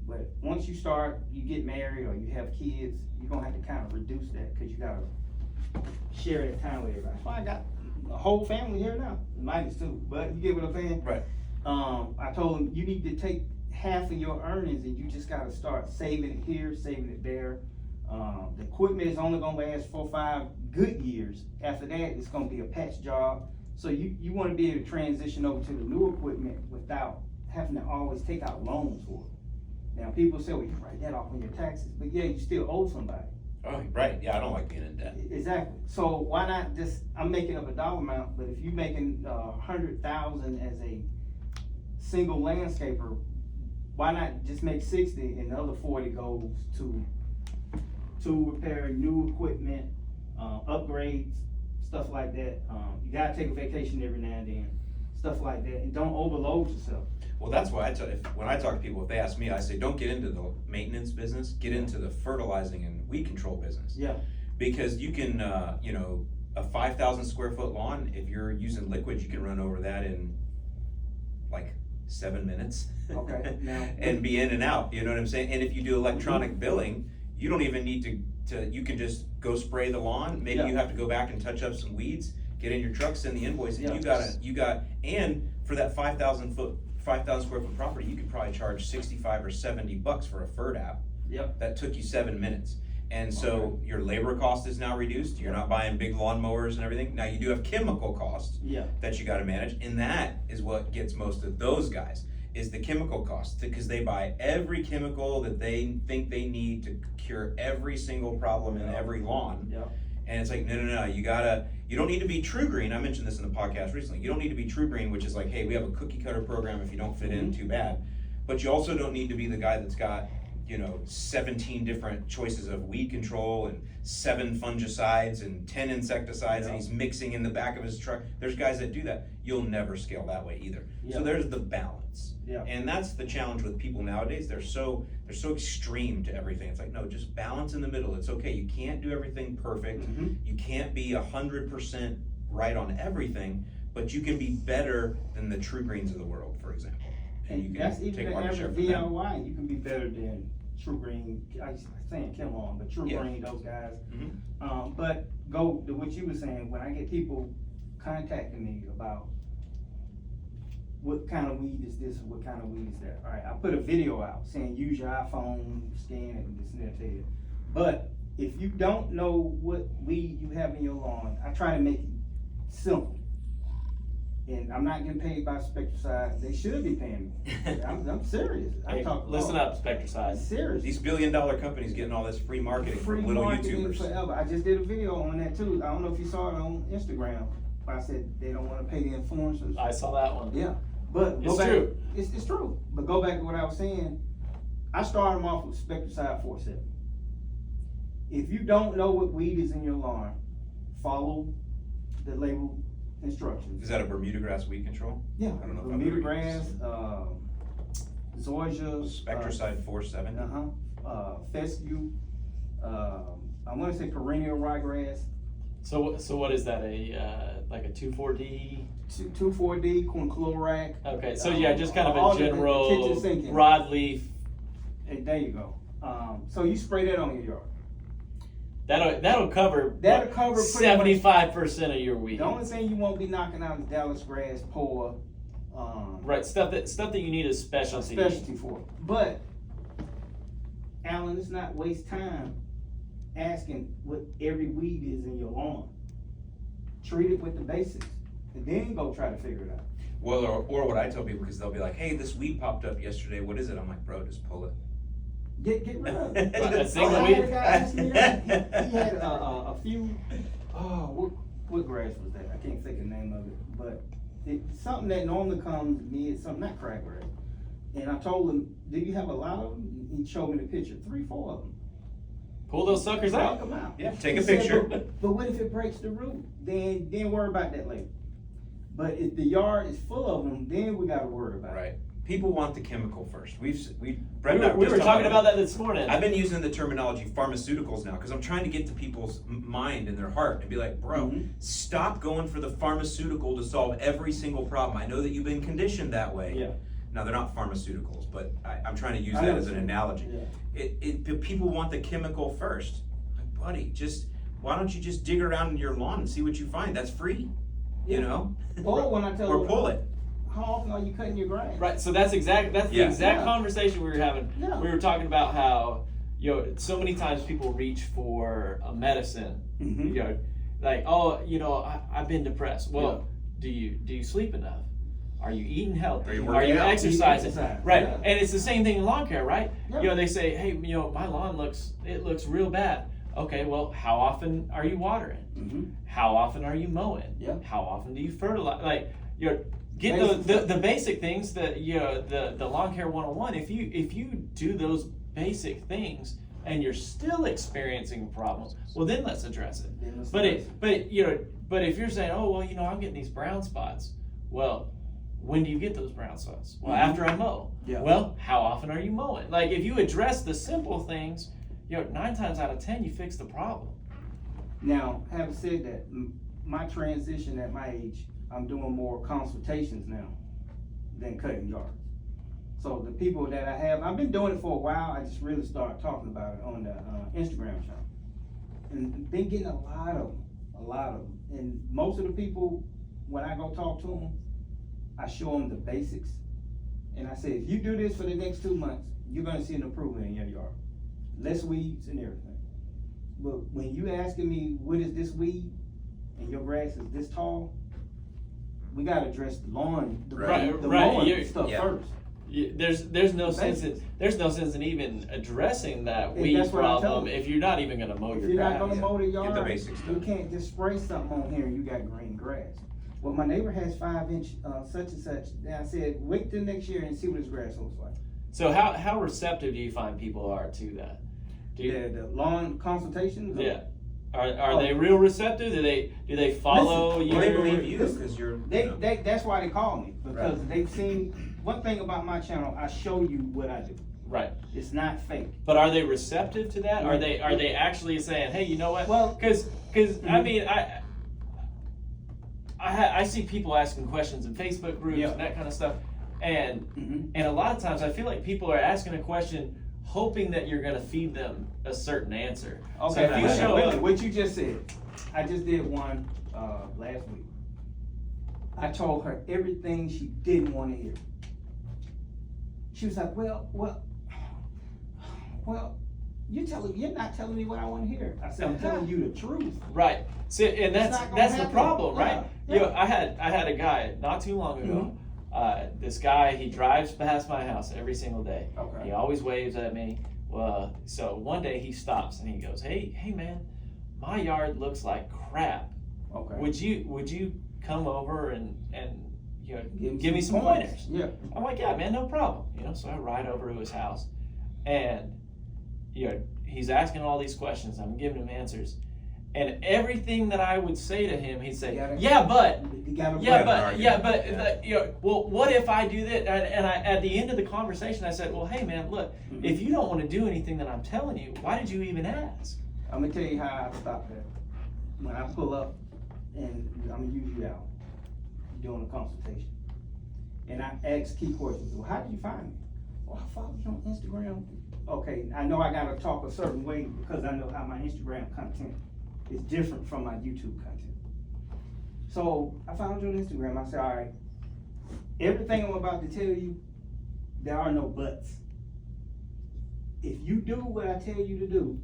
But once you start, you get married or you have kids, you're gonna have to kind of reduce that because you gotta share that time with everybody." That's why I got a whole family here now, minus 2, but you get what I'm saying? Right. I told him, you need to take half of your earnings and you just gotta start saving it here, saving it there. The equipment is only gonna last 4 or 5 good years. After that, it's gonna be a patch job. So you wanna be able to transition over to the new equipment without having to always take out loans for it. Now, people say, "Well, you write that off on your taxes," but yeah, you still owe somebody. Oh, right. Yeah, I don't like being in debt. Exactly. So why not just, I'm making up a dollar amount, but if you're making 100,000 as a single landscaper, why not just make 60 and the other 40 goes to repair new equipment, upgrades, stuff like that. You gotta take a vacation every now and then, stuff like that, and don't overload yourself. Well, that's why when I talk to people, if they ask me, I say, don't get into the maintenance business, get into the fertilizing and weed control business. Yeah. Because you can, you know, a 5,000 square foot lawn, if you're using liquids, you can run over that in like 7 minutes. Okay, now- And be in and out, you know what I'm saying? And if you do electronic billing, you don't even need to, you can just go spray the lawn. Maybe Yeah. you have to go back and touch up some weeds, get in your truck, send the invoice, and Yeah. and for that 5,000 square foot property, you could probably charge 65 or 70 bucks for a FERDAP. Yep. That took you 7 minutes. And so Okay. your labor cost is now reduced. You're not buying big lawn mowers and everything. Now you do have chemical costs Yeah. that you gotta manage, and that is what gets most of those guys, is the chemical costs, because they buy every chemical that they think they need to cure every single problem in every lawn. Yep. And it's like, no, you don't need to be True Green. I mentioned this in the podcast recently. You don't need to be True Green, which is like, hey, we have a cookie cutter program. If you don't fit in, too bad. But you also don't need to be the guy that's got, 17 different choices of weed control and 7 fungicides and 10 insecticides, and he's mixing in the back of his truck. There's guys that do that. You'll never scale that way either. So there's the balance. Yeah. And that's the challenge with people nowadays. They're so extreme to everything. It's like, no, just balance in the middle. It's okay. You can't do everything perfect. Mhm. You can't be 100% right on everything, but you can be better than the True Greens of the world, for example. And you And can that's even take the market average share from them. VLY, you can be better than True Green, I was saying Kim on, but True Yeah. Green, those guys. Mhm. But go to what you were saying, when I get people contacting me about what kind of weed is this, or what kind of weed is that, all right, I put a video out saying use your iPhone, scan it, and this and that, tell you. But if you don't know what weed you have in your lawn, I try to make it simple. And I'm not getting paid by Spectricide. They should be paying me. I'm serious. Hey, listen up, Spectricide. I'm serious. These billion-dollar companies getting all this free marketing Free from little marketing YouTubers. forever. I just did a video on that too. I don't know if you saw it on Instagram. I said they don't want to pay the influencers. I saw that one. Yeah, but go It's back. true. It's true. But go back to what I was saying. I started them off with Spectricide 4-7. If you don't know what weed is in your lawn, follow the label instructions. Is that a Bermuda grass weed control? Yeah, I don't know if I've Bermuda ever grass, used zoysia, Spectricide 470. fescue. I want to say perennial ryegrass. So what is that? Like a 2,4-D? 2,4-D, quinchlorac. Okay, so yeah, just kind of all a the general kitchen sinking. broadleaf. And there you go. So you spray that on your yard. That'll cover. That'll cover pretty much- 75% of your weeds. The only thing you won't be knocking out is Dallas grass, poa. Right, stuff that you need a specialty. Specialty for. But Allyn, let's not waste time asking what every weed is in your lawn. Treat it with the basics, and then go try to figure it out. Well, or what I tell people, because they'll be like, hey, this weed popped up yesterday, what is it? I'm like, bro, just pull it. Get rid of it. A I single had a weed? guy ask me that. He had a few, what grass was that? I can't think of the name of it, but something that normally comes mid, something, not crabgrass. And I told him, do you have a lot of them? He showed me the picture, 3, 4 of them. Pull those suckers Take out. them out. Yeah, take He a said, picture. but what if it breaks the root? Then worry about that later. But if the yard is full of them, then we gotta worry about it. Right. People want the chemical first. Brett We and I were just talking about that this morning. I've been using the terminology pharmaceuticals now because I'm trying to get to people's mind and their heart and be like, bro, stop going for the pharmaceutical to solve every single problem. I know that you've been conditioned that way. Yeah. Now they're not pharmaceuticals, but I'm trying to use I that know as an what you mean. analogy. Yeah. People want the chemical first. Like, buddy, why don't you just dig around in your lawn and see what you find? That's free, you know? Or when I tell Or them, pull it. how often are you cutting your grass? Right, so that's the exact Yeah. conversation we were having. Yeah. We were talking about how, so many times people reach for a medicine, Mhm. Like, I've been depressed. Well, do you sleep enough? Are you eating healthy? Are you working out? exercising? Exercise, Right, yeah. and it's the same thing in lawn care, right? Yeah. They say, hey, my lawn looks real bad. Okay, well, how often are you watering? Mhm. How often are you mowing? Yeah. How often do you fertilize? Like, get Basic the basic things that the lawn care 101. If you do those basic things and you're still experiencing problems, well, then let's address it. Then let's But address but if you're saying, oh, well, I'm getting these brown spots, well, when do you get those brown spots? Well, after I mow. Yeah. Well, how often are you mowing? Like, if you address the simple things, 9 times out of 10 you fix the problem. Now, having said that, my transition at my age, I'm doing more consultations now than cutting yards. So the people that I have, I've been doing it for a while. I just really started talking about it on the Instagram channel, and been getting a lot of them. And most of the people, when I go talk to them, I show them the basics, and I say, if you do this for the next 2 months, you're gonna see an improvement in your yard, less weeds and everything. But when you asking me what is this weed, and your grass is this tall, we gotta address the lawn, the Right, mowing stuff yeah. first. There's no sense Basics. in even addressing that And weed that's what I tell problem them. if you're not even gonna mow If your you're grass. not gonna mow the yard, the basics you done. can't just spray something on here and you got green grass. Well, my neighbor has 5-inch, such and such, and I said, wait till next year and see what his grass looks like. So how receptive do you find people are to that? Do you, The lawn consultations? yeah. Are they real receptive? Do they follow Listen, you? Well, they believe you Listen, because you're. That's why they call me, because Right. they've seen, one thing about my channel, I show you what I do. Right. It's not fake. But are they receptive to that? Are they actually saying, hey, you know what? Well- because I mean I see people asking questions in Facebook groups Yeah. and that kind of stuff, and Mhm. and a lot of times I feel like people are asking a question hoping that you're gonna feed them a certain answer. Okay, So if you show wait a up, minute, what you just said, I just did one, last week. I told her everything she didn't wanna hear. She was like, well, you're not telling me what I wanna hear. I said, I'm telling you the truth. right? See, and It's not gonna that's the happen. problem, right? Yeah. I had a guy not too long ago. This guy, he drives past my house every single day. Okay. He always waves at me. Well, so one day he stops and he goes, "Hey man, my yard looks like crap. Okay. Would you come over and give me some pointers?" Yeah. I'm like, "Yeah, man, no problem." So I ride over to his house, and he's asking all these questions. I'm giving him answers, and everything that I would say to him, he'd say, "Yeah, but." You gotta Well, what if I do that? And I, at the end of the conversation, I said, well, hey man, look, if you don't want to do anything that I'm telling you, why did you even ask? I'm gonna tell you how I stop that. When I pull up, and I'm gonna use you out, doing a consultation, and I ask key questions. Well, how did you find me? Well, I followed you on Instagram. Okay, I know I gotta talk a certain way because I know how my Instagram content is different from my YouTube content. So I found you on Instagram. I said, all right, everything I'm about to tell you, there are no buts. if you do what I tell you to do,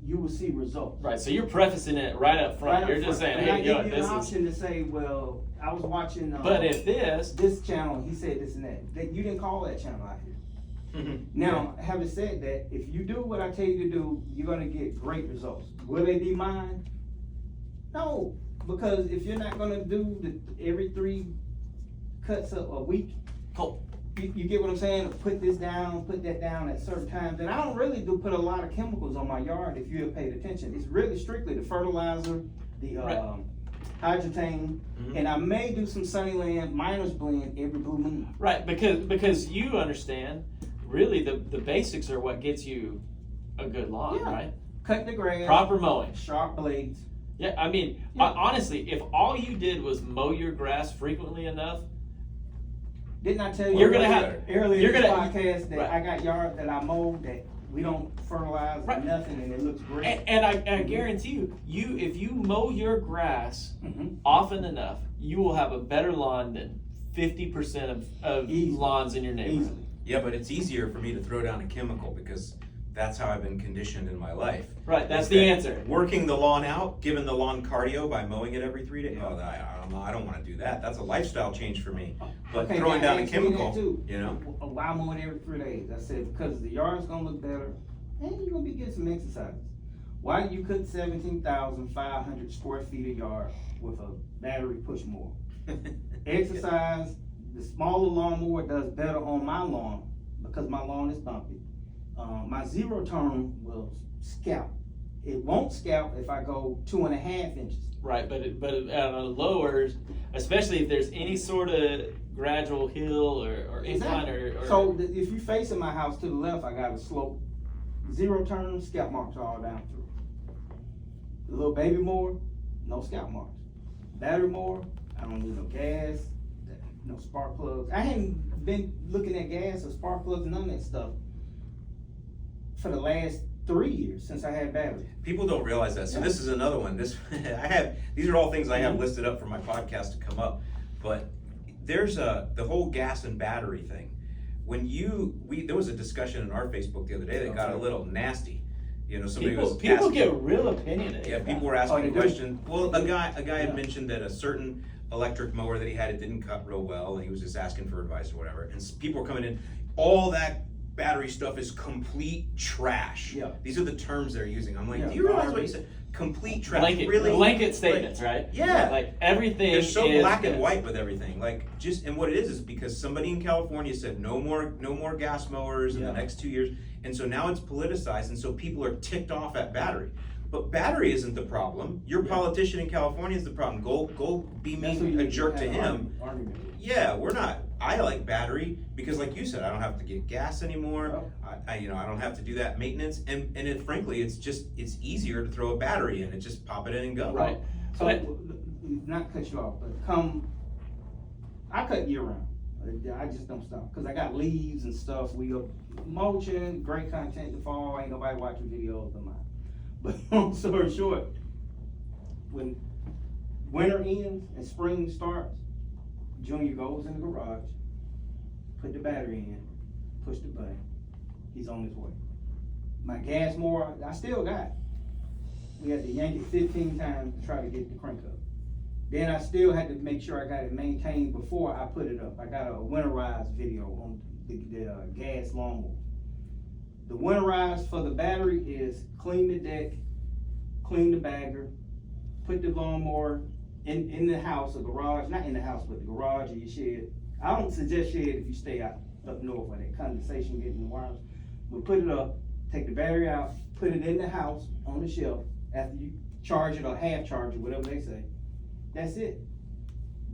you will see results. Right, so you're prefacing it right up front. Right You're up just front. saying, And I hey, give yo, you this an is. option to say, well, I was watching. But if this channel, he said this and that. That you didn't call that channel out here. Now, having said that, if you do what I tell you to do, you're gonna get great results. Will they be mine? No, because if you're not gonna do every 3 cuts a week, Cool. you get what I'm saying? Put this down, put that down at certain times. And I don't really do put a lot of chemicals on my yard if you have paid attention. It's really strictly the fertilizer, the hydrotane, and I may do some Sunnyland miners blend every blue moon. Right, because you understand, really the basics are what gets you a good lawn, Yeah. right? Cut the grass, Proper mowing. sharp blades. Yeah, I mean, Yeah. honestly, if all you did was mow your grass frequently enough, Didn't I tell you You're gonna have- earlier you're in this gonna- podcast that right. I got yard that I mowed that we don't fertilize Right. nothing and it looks great. and I guarantee you, if you mow your grass Mhm. often enough, you will have a better lawn than 50% of Easily. lawns in your neighborhood. Easily. Yeah, but it's easier for me to throw down a chemical because that's how I've been conditioned in my life. Right, that's Is the that answer. Working the lawn out, giving the lawn cardio by mowing it every 3 days. Oh, I don't want to do that. That's a lifestyle change for me. But Okay, throwing now down a ask me that chemical, too. you know. Why I'm mowing every 3 days? I said because the yard's gonna look better and you're gonna be getting some exercise. Why do you cut 17,500 square feet of yard with a battery push mower? Exercise, the smaller lawnmower does better on my lawn because my lawn is bumpy. My zero turn will scalp. It won't scalp if I go 2.5 inches. Right, but on a lower, especially if there's any sort of gradual hill or incline or So if you facing my house to the left, I got a slope. Zero turn, scalp marks all down through. The little baby mower, no scalp marks. Battery mower, I don't need no gas, no spark plugs. I haven't been looking at gas or spark plugs, none of that stuff for the last 3 years since I had battery. People don't realize that. So this is another one. These are all things I have listed up for my podcast to come up. But there's the whole gas and battery thing. When there was a discussion in our Facebook the other day that got a little nasty. You know, somebody was people asking, get real opinionated. Yeah, people were they asking do? questions. Well, a guy had mentioned that a certain electric mower that he had, it didn't cut real well, and he was just asking for advice or whatever. And people were coming in, all that battery stuff is complete trash. Yeah. These are the terms they're using. I'm like, Yeah, do you realize what garbage. you said? Complete trash. Blanket, Really? blanket statements, right? Yeah. Like everything They're so is black and this. white with everything. Like and what it is because somebody in California said no more gas mowers in the next 2 years. And so now it's politicized, and so people are ticked off at battery. But battery isn't the problem. Your politician in California is the problem. Go be That's what mean you a jerk to have him. argument. Yeah, we're not. I like battery because, like you said, I don't have to get gas anymore. I don't have to do that maintenance, and frankly, it's easier to throw a battery in. Just pop it in and go. Right. So, But- not cut you off, but I cut year round. I just don't stop, cause I got leaves and stuff. We go mulching, great content in the fall. Ain't nobody watching videos of mine. But long story short, when winter ends and spring starts, Junior goes in the garage, put the battery in, push the button. He's on his way. My gas mower, I still got it. We had to yank it 15 times to try to get the crank up. Then I still had to make sure I got it maintained before I put it up. I got a winterized video on the gas lawnmower. The winterized for the battery is clean the deck, clean the bagger, put the lawnmower in the house or garage, not in the house, but the garage or your shed. I don't suggest shed if you stay up north where that condensation gets in the wires. But put it up, take the battery out, put it in the house on the shelf after you charge it or half charge it, whatever they say. That's it.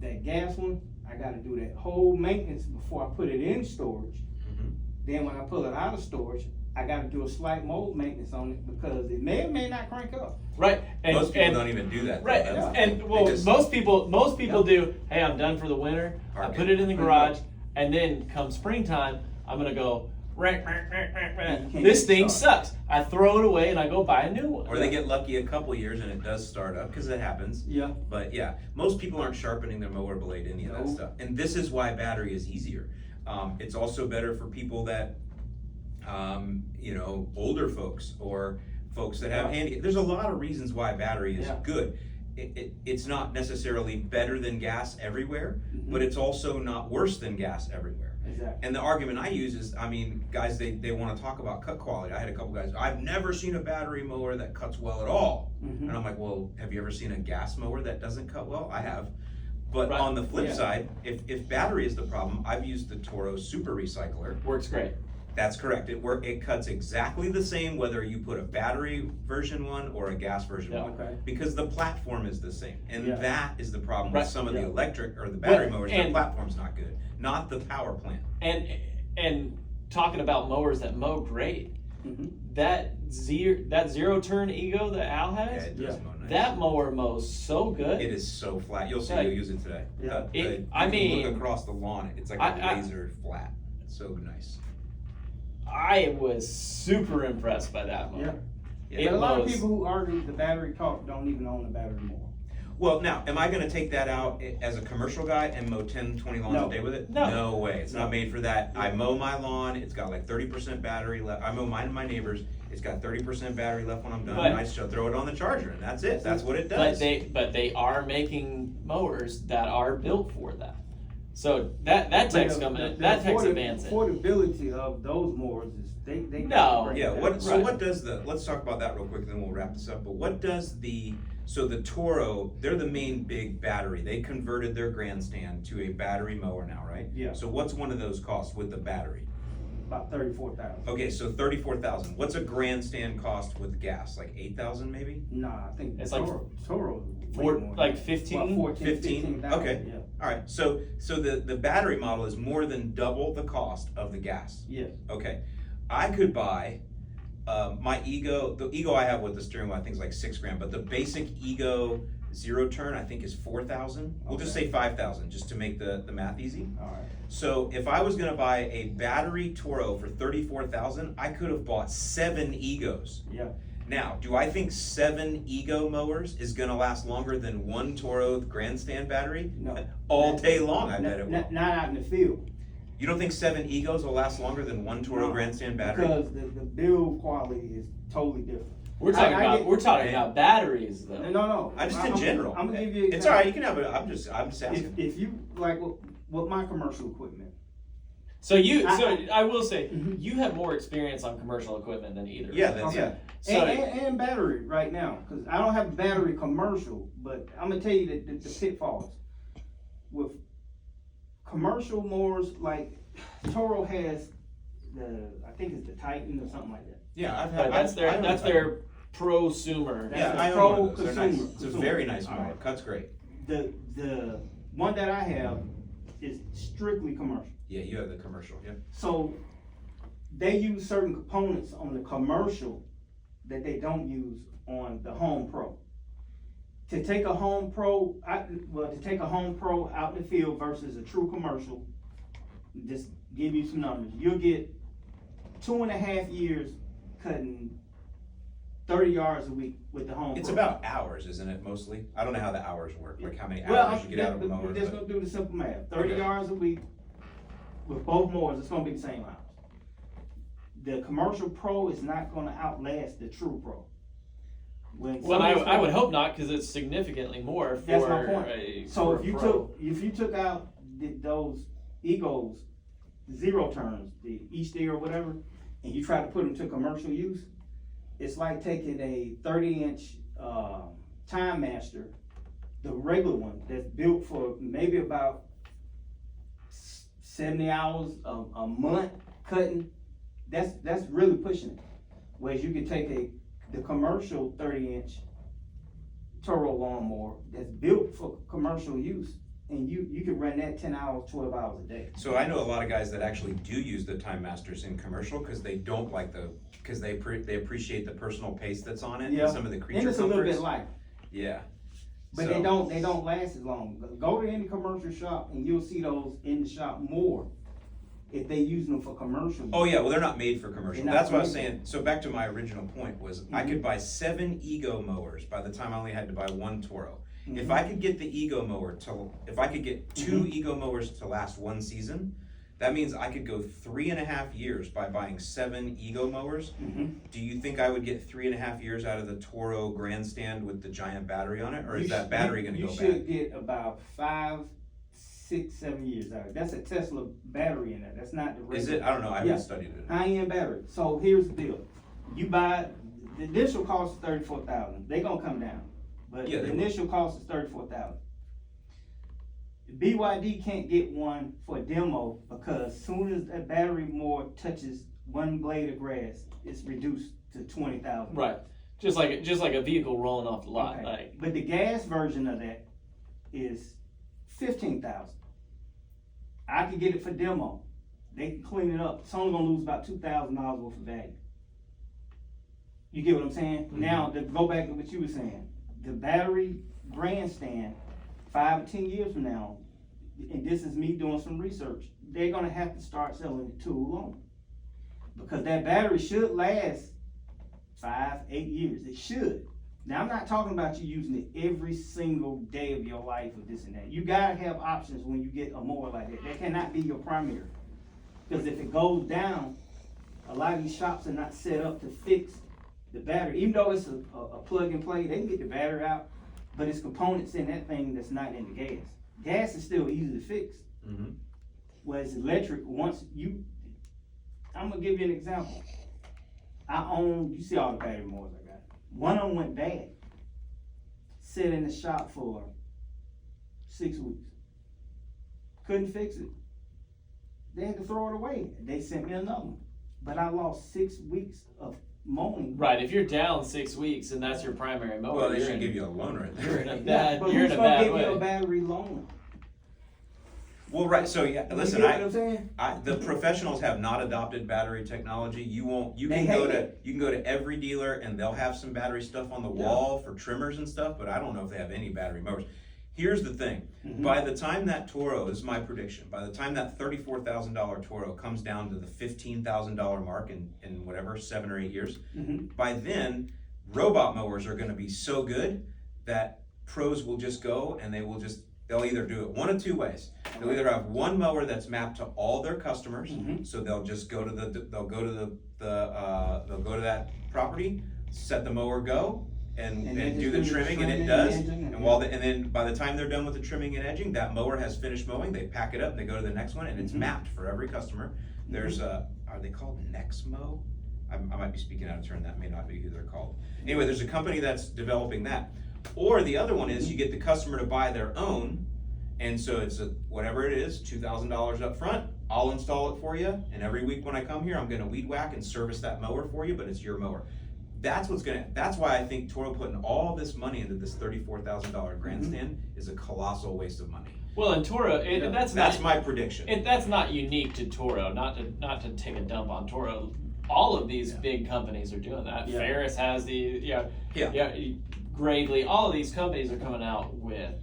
That gas one, I gotta do that whole maintenance before I put it in storage. Mhm. Then when I pull it out of storage, I gotta do a slight mold maintenance on it because it may or may not crank up. Right. And, Most people and, don't even do that. though. Right, That's- and they well, just- most people do. Hey, I'm done for the winter. I Park put it. it in the garage, and then come springtime, I'm gonna go. Rank, rank, rank, rank, rank. You can't This get thing started. sucks. I throw it away and I go buy a new one. Or they get lucky a couple years and it does start up because it happens. Yeah. But yeah, most people aren't sharpening their mower blade, any of that No. stuff. And this is why battery is easier. It's also better for people that you know, older folks or folks that have handy. There's a lot of reasons why battery is good. It's not necessarily better than gas everywhere, but it's also not worse than gas everywhere. Exactly. And the argument I use is, I mean, guys, they want to talk about cut quality. I had a couple guys, I've never seen a battery mower that cuts well at all. And I'm like, well, have you ever seen a gas mower that doesn't cut well? I have. But on the flip side, if battery is the problem, I've used the Toro Super Recycler. Works great. That's correct. It cuts exactly the same whether you put a battery version one or a gas version one. Because the platform is the same. And that is the problem with some of the electric or the battery mowers. The platform's not good. Not the power plant. And talking about mowers that mow great, that zero turn Ego that Al has, It does mow nice. that mower mows so good. It is so flat. You'll see. You'll use it today. I look across the lawn. It's like a laser flat. It's so nice. I was super impressed by that mower. But a lot of people who argue the battery talk don't even own a battery mower. Well, now, am I going to take that out as a commercial guy and mow 10, 20 lawns a day with it? No way. It's not made for that. I mow my lawn. It's got like 30% battery left. I mow mine and my neighbors. It's got 30% battery left when I'm done. And I just throw it on the charger, and that's it. That's what it does. But they are making mowers that are built for that. So that tech's coming. That tech's advancing. The affordability of those mowers is they no. Yeah. What does let's talk about that real quick, and then we'll wrap this up. But what does the Toro? They're the main big battery. They converted their grandstand to a battery mower now, right? Yeah. So what's one of those cost with the battery? About $34,000. Okay, so $34,000. What's a grandstand cost with gas? Like $8,000 maybe? Nah, I think it's Toro like 15. 15. Okay. Yeah. All right. So the battery model is more than double the cost of the gas. Yes. Okay. I could buy my Ego. The Ego I have with the steering wheel, I think is like $6,000. But the basic Ego zero turn, I think is $4,000. We'll just say $5,000 just to make the math easy. All right. So if I was gonna buy a battery Toro for $34,000, I could have bought 7 Egos. Yeah. Now, do I think 7 Ego mowers is gonna last longer than one Toro grandstand battery? No. All day long, I bet it will. Not out in the field. You don't think 7 Egos will last longer than one Toro grandstand battery? Because the build quality is totally different. We're talking about batteries though. No. I'm just in general. I'm gonna give you. It's all right. You can have it. I'm just asking. If you like what my commercial equipment. So I will say you have more experience on commercial equipment than either. Yeah. So, and battery right now, because I don't have a battery commercial, but I'm gonna tell you the pitfalls with commercial mowers. Like Toro has I think it's the Titan or something like that. Yeah, that's their prosumer. Yeah, I own one of those. They're nice. It's a very nice mower. Cuts great. The one that I have is strictly commercial. Yeah, you have the commercial. Yeah. So they use certain components on the commercial that they don't use on the Home Pro. To take a Home Pro out in the field versus a true commercial, just give you some numbers. You'll get 2.5 years cutting 30 yards a week with the Home Pro. It's about hours, isn't it, mostly? I don't know how the hours work, like how many hours you get out of a mower. We're just gonna do the simple math. 30 yards a week with both mowers, it's gonna be the same hours. The commercial Pro is not gonna outlast the true Pro. I would hope not, because it's significantly more for that's my point. So if you took out those Egos zero turns, the each day or whatever, and you try to put them to commercial use, it's like taking a 30-inch Time Master, the regular one that's built for maybe about 70 hours a month cutting. That's really pushing it. Whereas you can take the commercial 30-inch Toro lawnmower that's built for commercial use, and you can run that 10 hours, 12 hours a day. So I know a lot of guys that actually do use the Time Masters in commercial because they don't like because they appreciate the personal pace that's on it. Yeah. And some of the creature and it's comforts. a little bit light. Yeah. But they don't last as long. Go to any commercial shop and you'll see those in the shop more if they use them for commercial. Oh yeah, well they're not made for commercial. They're That's not what I was made saying. So back to my original point was I could buy 7 Ego mowers by the time I only had to buy one Toro. If I could get the Ego mower if I could get 2 Ego mowers to last one season, That means I could go 3.5 years by buying 7 Ego mowers. Do you think I would get 3.5 years out of the Toro Grandstand with the giant battery on it, or is that battery going to go bad? You should get about 5, 6, 7 years out of it. That's a Tesla battery in there. That's not the regular. Is it? I don't know. I haven't studied it. High-end battery. So here's the deal. You buy, the initial cost is $34,000. They're going to come down. But Yeah, the initial cost is $34,000. BYD can't get one for a demo because as soon as that battery more touches one blade of grass, it's reduced to $20,000. Right. Just like a vehicle rolling off the lot. Okay. Like, But the gas version of that is $15,000. I could get it for demo. They can clean it up. It's only gonna lose about $2,000 worth of value. You get what I'm saying? Now, to go back to what you were saying, the battery grandstand, 5 or 10 years from now, and this is me doing some research, they're gonna have to start selling the tool on. Because that battery should last 5, 8 years. It should. Now, I'm not talking about you using it every single day of your life or this and that. You gotta have options when you get a mower like that. That cannot be your primary. Because if it goes down, a lot of these shops are not set up to fix the battery. Even though it's a plug and play, they can get the battery out, but it's components in that thing that's not in the gas. Gas is still easy to fix. Whereas electric, I'm gonna give you an example. You see all the battery mowers I got. One of them went bad. Sat in the shop for 6 weeks. Couldn't fix it. They had to throw it away. They sent me another one. But I lost 6 weeks of mowing. right. If you're down 6 weeks and that's your primary mower, Well, they should give you a loan right there. you're in a bad, But you're in who's a gonna bad give you a way. battery loan? Well, right. So yeah, listen. You get what I'm saying? The professionals have not adopted battery technology. You They can hate go to it. every dealer and they'll have some battery stuff on the wall for trimmers and stuff. But I don't know if they have any battery mowers. Here's the thing. By the time that Toro, this is my prediction, by the time that $34,000 Toro comes down to the $15,000 mark in whatever 7 or 8 years, by then robot mowers are going to be so good that pros will just go and they'll either do it one of two ways. They'll either have one mower that's mapped to all their customers, so they'll just go to that property, set the mower go, and do the trimming, and it does. And then by the time they're done with the trimming and edging, that mower has finished mowing. They pack it up and they go to the next one, and it's mapped for every customer. There's are they called Nexmo? I might be speaking out of turn. That may not be who they're called. Anyway, there's a company that's developing that. Or the other one is you get the customer to buy their own, and so it's whatever it is, $2,000 up front. I'll install it for you, and every week when I come here, I'm going to weed whack and service that mower for you, but it's your mower. That's why I think Toro putting all this money into this $34,000 grandstand is a colossal waste of money. Well, and Toro, that's my prediction. That's not unique to Toro. Not to take a dump on Toro. All of these big companies are doing that. Ferris has Gravely, all of these companies are coming out with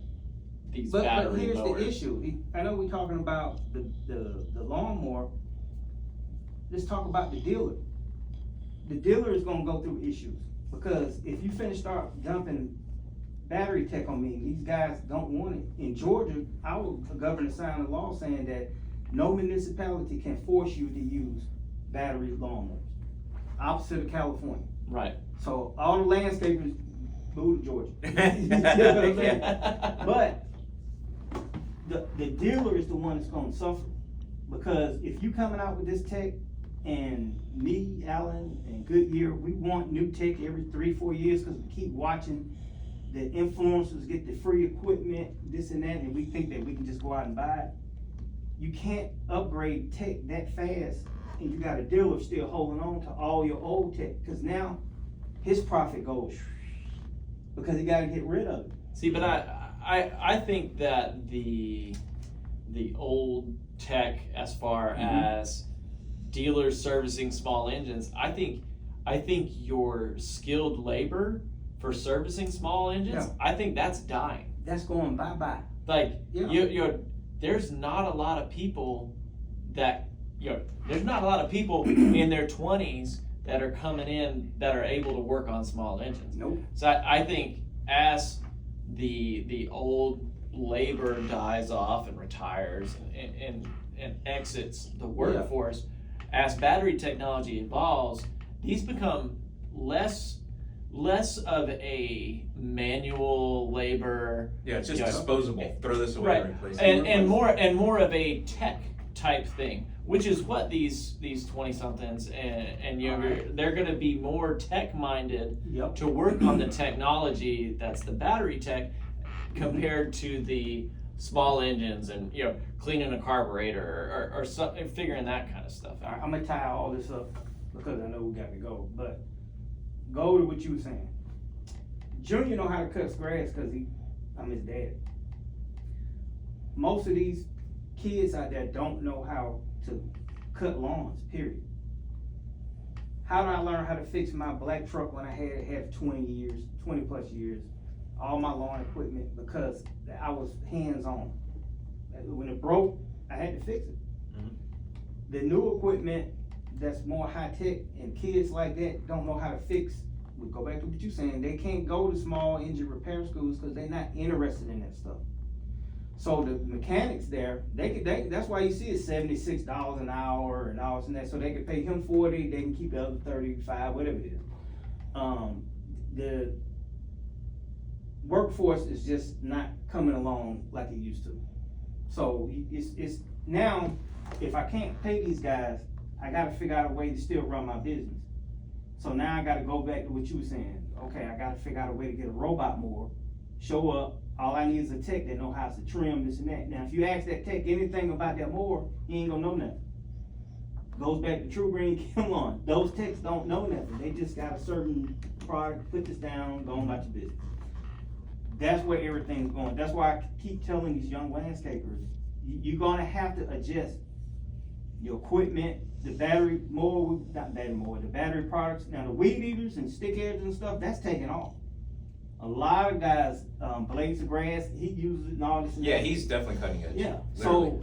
these battery But here's mowers. the issue. I know we're talking about the lawnmower. Let's talk about the dealer. The dealer is gonna go through issues because if you start dumping battery tech on me, these guys don't want it. In Georgia, our governor signed a law saying that no municipality can force you to use battery lawnmowers. Opposite of California. Right. So all the landscapers move to Georgia. You know what I'm saying? But the dealer is the one that's gonna suffer. Because if you coming out with this tech, and me, Allyn, and Goodyear, we want new tech every 3-4 years because we keep watching the influencers get the free equipment, this and that, and we think that we can just go out and buy it. You can't upgrade tech that fast, and you got a dealer still holding on to all your old tech, because now his profit goes because he got to get rid of it. See, but I think that the old tech, as far as dealers servicing small engines, I think your skilled labor for servicing small engines, I think that's dying. That's going bye-bye. Like, there's not a lot of people there's not a lot of people in their 20s that are coming in that are able to work on small engines. Nope. So I think as the old labor dies off and retires, and exits the workforce, as battery technology evolves, these become less of a manual labor. Yeah, it's just disposable. Throw this away, Right. replace it. And more of a tech type thing, which is what these 20-somethings and younger, they're going to be more tech minded to work on the technology that's the battery tech compared to the small engines and cleaning a carburetor or something, figuring that kind of stuff out. All right, I'm gonna tie all this up because I know we got to go, but go to what you were saying. Junior know how to cut grass because I'm his dad. Most of these kids out there don't know how to cut lawns, period. How did I learn how to fix my black truck when I had 20 plus years, all my lawn equipment? Because I was hands-on. When it broke, I had to fix it. Mm-hmm. The new equipment that's more high-tech and kids like that don't know how to fix. We go back to what you're saying, they can't go to small engine repair schools because they're not interested in that stuff. So the mechanics there, that's why you see it's $76 an hour and all this and that. So they can pay him 40, they can keep the other 35, whatever it is. The workforce is just not coming along like it used to. So it's now, if I can't pay these guys, I gotta figure out a way to still run my business. So now I gotta go back to what you were saying. Okay, I gotta figure out a way to get a robot mower, show up. All I need is a tech that know how to trim this and that. Now, if you ask that tech anything about that mower, he ain't gonna know nothing. Goes back to True Green Lawn. Those techs don't know nothing. They just got a certain product, put this down, go on about your business. That's where everything's going. That's why I keep telling these young landscapers, you're gonna have to adjust your equipment, the battery mower, not battery mower, the battery products. Now the weed eaters and stick heads and stuff, that's taking off. A lot of guys, blades of grass, he uses it and all this. And Yeah, that. he's definitely cutting edge. Yeah. Literally.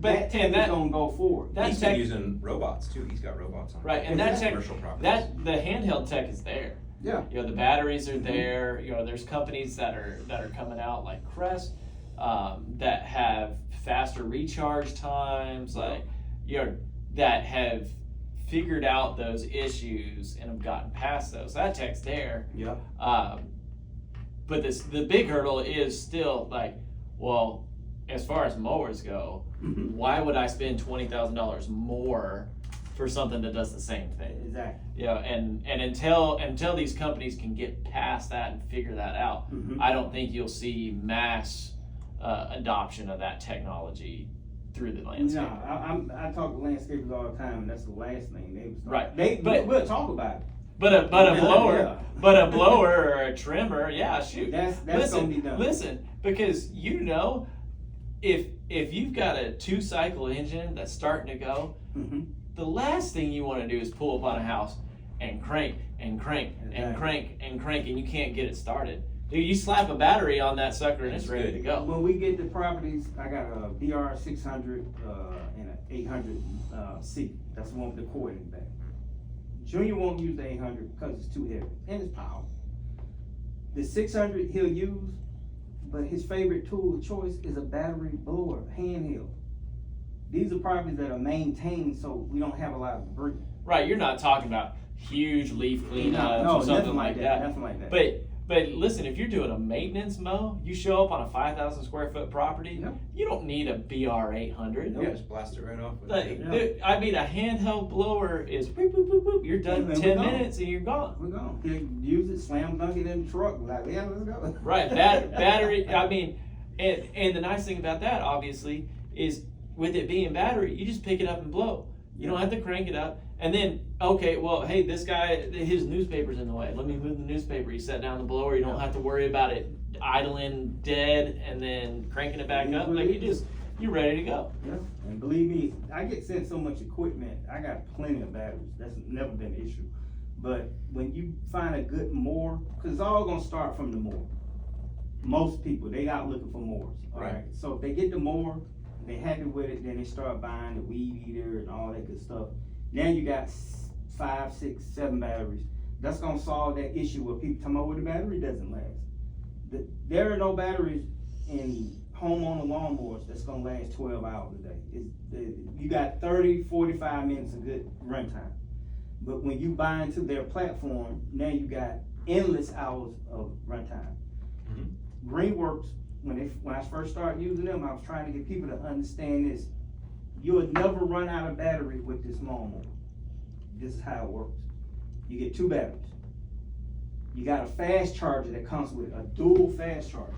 That tech is gonna go forward. He's been using robots too. He's got robots on. Right, and that tech, commercial properties. the handheld tech is there. Yeah. The batteries are there. There's companies that are coming out like Crest that have faster recharge times, that have figured out those issues and have gotten past those. That tech's there. Yeah. But the big hurdle is still well, as far as mowers go, why would I spend $20,000 more for something that does the same thing? Exactly. And until these companies can get past that and figure that out, I don't think you'll see mass adoption of that technology through the landscape. No, I talk to landscapers all the time, and that's the last thing they was right. We'll talk about it. But a blower, but a blower or a trimmer, shoot. That's gonna be done. Listen, because if you've got a 2-cycle engine that's starting to go, the last thing you want to do is pull up on a house and crank and crank and crank and crank, and you can't get it started. Dude, you slap a battery on that sucker and it's ready to go. When we get the properties, I got a BR 600 and an 800C. That's the one with the cord in the back. Junior won't use the 800 because it's too heavy and it's powerful. The 600 he'll use, but his favorite tool of choice is a battery blower, handheld. These are properties that are maintained so we don't have a lot of debris. Right, you're not talking about huge leaf cleanups or something like that. Nothing like that. But listen, if you're doing a maintenance mow, you show up on a 5,000 square foot property, you don't need a BR 800. Yeah, just blast it right off. With dude, a handheld blower is boop, boop, boop, boop. You're done in 10 minutes and you're gone. We're gone. You use it, slam dunk it in the truck. Let's go. Right, battery. And the nice thing about that, obviously, is with it being battery, you just pick it up and blow. You don't have to crank it up. And then, okay, well, hey, this guy, his newspaper's in the way. Let me move the newspaper. You set down the blower. You don't have to worry about it idling dead and then cranking it back up. You're ready to go. Yeah, and believe me, I get sent so much equipment. I got plenty of batteries. That's never been an issue. But when you find a good mower, because it's all gonna start from the mower. Most people, they out looking for mowers. All right. So if they get the mower, they're happy with it, then they start buying the weed eater and all that good stuff. Now you got 5, 6, 7 batteries. That's gonna solve that issue where people come up with the battery doesn't last. There are no batteries in homeowner lawnmowers that's gonna last 12 hours a day. You got 30, 45 minutes of good runtime. But when you buy into their platform, now you got endless hours of runtime. Greenworks, when I first started using them, I was trying to get people to understand this. You would never run out of battery with this lawnmower. This is how it works. You get 2 batteries. You got a fast charger that comes with a dual fast charger.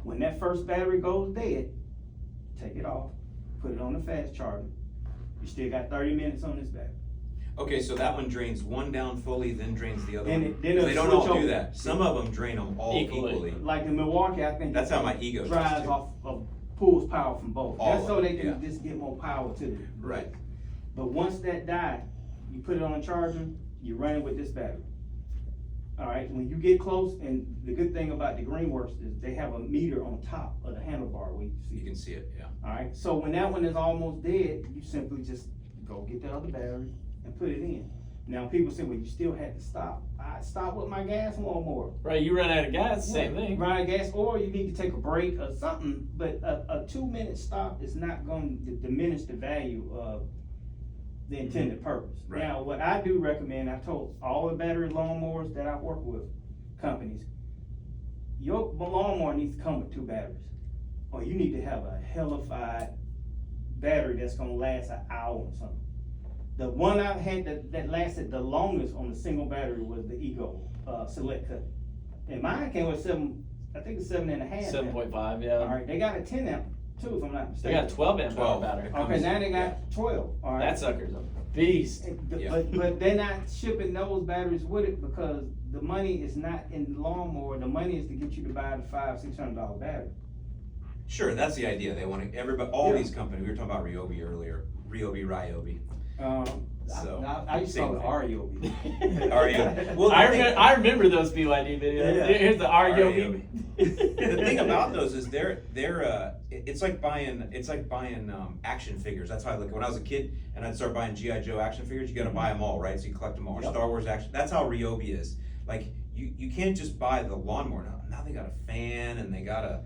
When that first battery goes dead, take it off, put it on the fast charger. You still got 30 minutes on this battery. Okay, so that one drains one down fully, then drains the other Then one. it- then it'll They don't all switch do over. that. Some of them drain them all Equally. equally. Like in Milwaukee, I think That's how my ego drives does too. off of pulls power from both. All That's of so it, they can yeah. just get more power to it. Right. But once that dies, you put it on a charger, you run it with this battery. All right, when you get close, and the good thing about the Greenworks is they have a meter on top of the handlebar where you can see You it. can see it, yeah. All right, so when that one is almost dead, you simply just go get the other battery and put it in. Now, people say, well, you still had to stop. I stopped with my gas lawnmower. Right, you run out of gas, same thing. Run out of gas, or you need to take a break or something, but a 2-minute stop is not going to diminish the value of the intended purpose. Right. Now, what I do recommend, I told all the battery lawnmowers that I work with, companies, your lawnmower needs to come with 2 batteries, or you need to have a hellified battery that's gonna last an hour or something. The one I had that lasted the longest on the single battery was the Ego Select Cut. And mine came with 7, I think it's 7.5. 7.5, All yeah. right, they got a 10 amp too, if I'm not They mistaken. got a 12 amp hour 12. battery. Okay, now they got 12, all right. That sucker's a beast. Yeah. But they're not shipping those batteries with it because the money is not in the lawnmower, the money is to get you to buy the $500-600 battery. Sure, that's the idea. They want to, everybody, all Yeah. these companies, we were talking about Ryobi earlier. Ryobi. So, I used to call it same REOB. REOB. Well, I remember those BYD videos. Yeah. Here's the REOB. The thing about those is they're it's like buying action figures. That's how I look. When I was a kid and I'd start buying G.I. Joe action figures, you gotta buy them all, right? So you collect them all. Or Yep. Star Wars action. That's how Ryobi is. Like you can't just buy the lawnmower now. Now they got a fan and they got a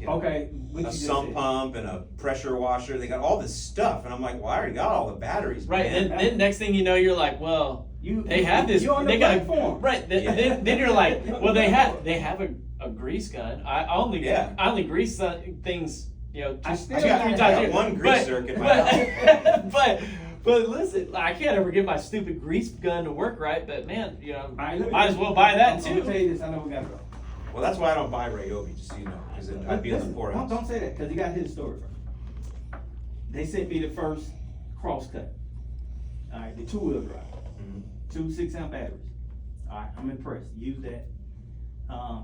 Okay, what you a just sump said. pump and a pressure washer. They got all this stuff, and I'm like, well, I already got all the batteries. Right, man. then next thing you know, you're like, well, they have this. You're on the they got platform. right. Yeah. Then you're like, well, they have a grease gun. I only grease things, I two, still 3 got times. got a year. one greaser in my but, but listen, I can't ever get my stupid grease gun to work right. But man, might as well buy that I'm gonna tell too. you this, I know we gotta go. Well, that's why I don't buy Ryobi, just so you know, because I'd be in the Listen, poorhouse. don't say that, because you gotta hear the story first. They sent me the first cross cut. All right, the 2-wheel drive. Mhm. 2 6-amp batteries. All right, I'm impressed. Use that.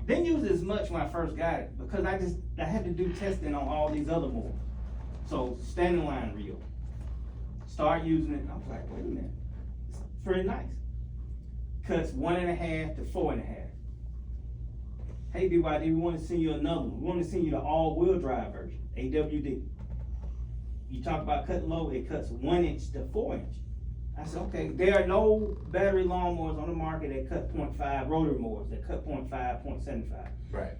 Didn't use it as much when I first got it because I had to do testing on all these other mowers. So standing line reel. Start using it. I was like, wait a minute, it's pretty nice. Cuts 1.5 to 4.5. Hey BYD, we want to send you another one. We want to send you the all-wheel drive version, AWD. You talk about cutting low, it cuts 1 inch to 4 inch. I said, okay, there are no battery lawnmowers on the market that cut 0.5, rotary mowers that cut 0.5, 0.75. Right.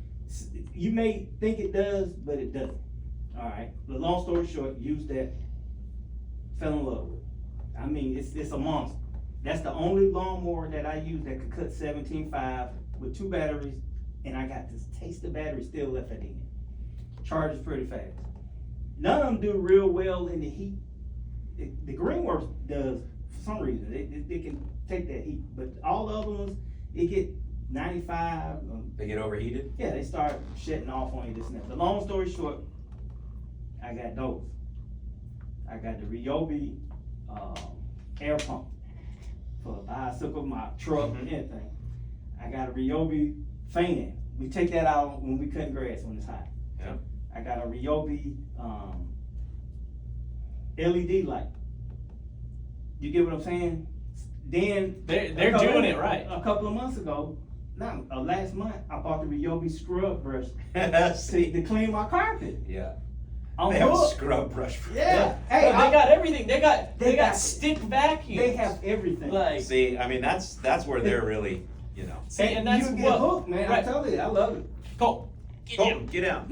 You may think it does, but it doesn't. All right, the long story short, use that, fell in love with it. I mean, it's a monster. That's the only lawnmower that I use that could cut 17.5 with 2 batteries, and I got this taste of battery still left at the end. Charges pretty fast. None of them do real well in the heat. The Greenworks does for some reason. They can take that heat, but all the other ones, it get 95. They get overheated? Yeah, they start shutting off on you, this and that. The long story short, I got those. I got the Ryobi air pump for a bicycle, my truck, and everything. I got a Ryobi fan. We take that out when we cut grass when it's hot. Yeah. I got a Ryobi LED light. You get what I'm saying? Then They're doing it right. A couple of months ago, last month, I bought the Ryobi scrub brush See? to clean my carpet. Yeah. I'm They have a hooked. scrub brush for Yeah. Hey, Hey, they got everything. They got got- stick vacuums. They have everything. like See, I mean, that's where they're really, see, and that's you get what hooked, man. right. I tell you, I love it. Cole, Get out.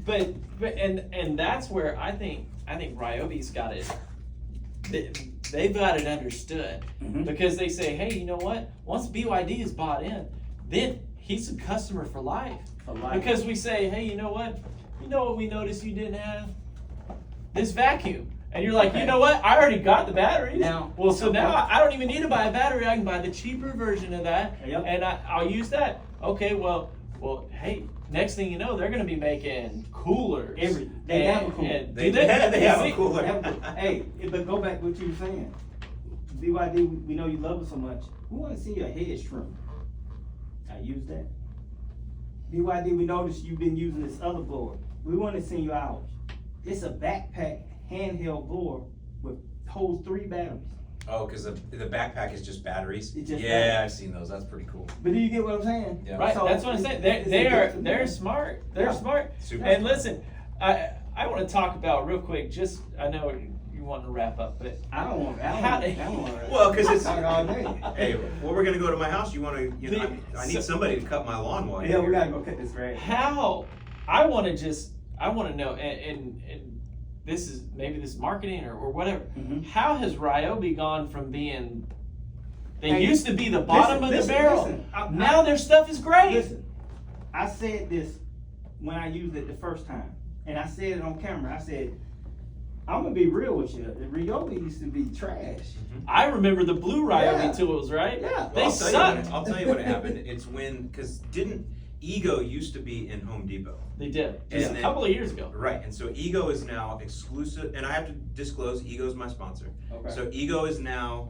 But and that's where I think Ryobi's got it. They've got it understood because they say, hey, you know what? Once BYD is bought in, then he's a customer for life. Because we say, hey, you know what? You know what we noticed you didn't have? This vacuum. And you're like, you know what? I already got the batteries. Now I don't even need to buy a battery. I can buy the cheaper version of that, and I'll use that. Okay, well, hey, next thing you know, they're going to be making coolers. They have a cooler. They have a cooler. Hey, but go back to what you were saying. BYD, we know you love it so much. We want to see your head trimmed. I use that. BYD, we noticed you've been using this other blower. We want to send you ours. It's a backpack handheld blower with holds 3 batteries. Oh, because the backpack is just batteries? It's just batteries. batteries. I've seen those. That's pretty cool. But do you get what I'm saying? Yeah. Right, So that's what I'm saying. They're smart. They're smart. Super And smart. listen, I want to talk about real quick. Just I know you want to wrap up, but I don't want Well, because it's talk all day. Hey, well, we're gonna go to my house. You want to? I need somebody to cut my lawn while Yeah, you're we here. gotta go cut this grass. how I want to know, and this is marketing or whatever. How has Ryobi gone from being they used to be the bottom of the barrel? Listen, now their stuff is great. Listen, I said this when I used it the first time, and I said it on camera. I said, I'm gonna be real with you. The Ryobi used to be trash. I remember the blue Ryobi tools, right? Yeah. They sucked. I'll tell you what happened. It's because didn't Ego used to be in Home Depot. They did. And Just a then- couple of years ago. Right, and so Ego is now exclusive, and I have to disclose, Ego is my sponsor. Okay. So Ego is now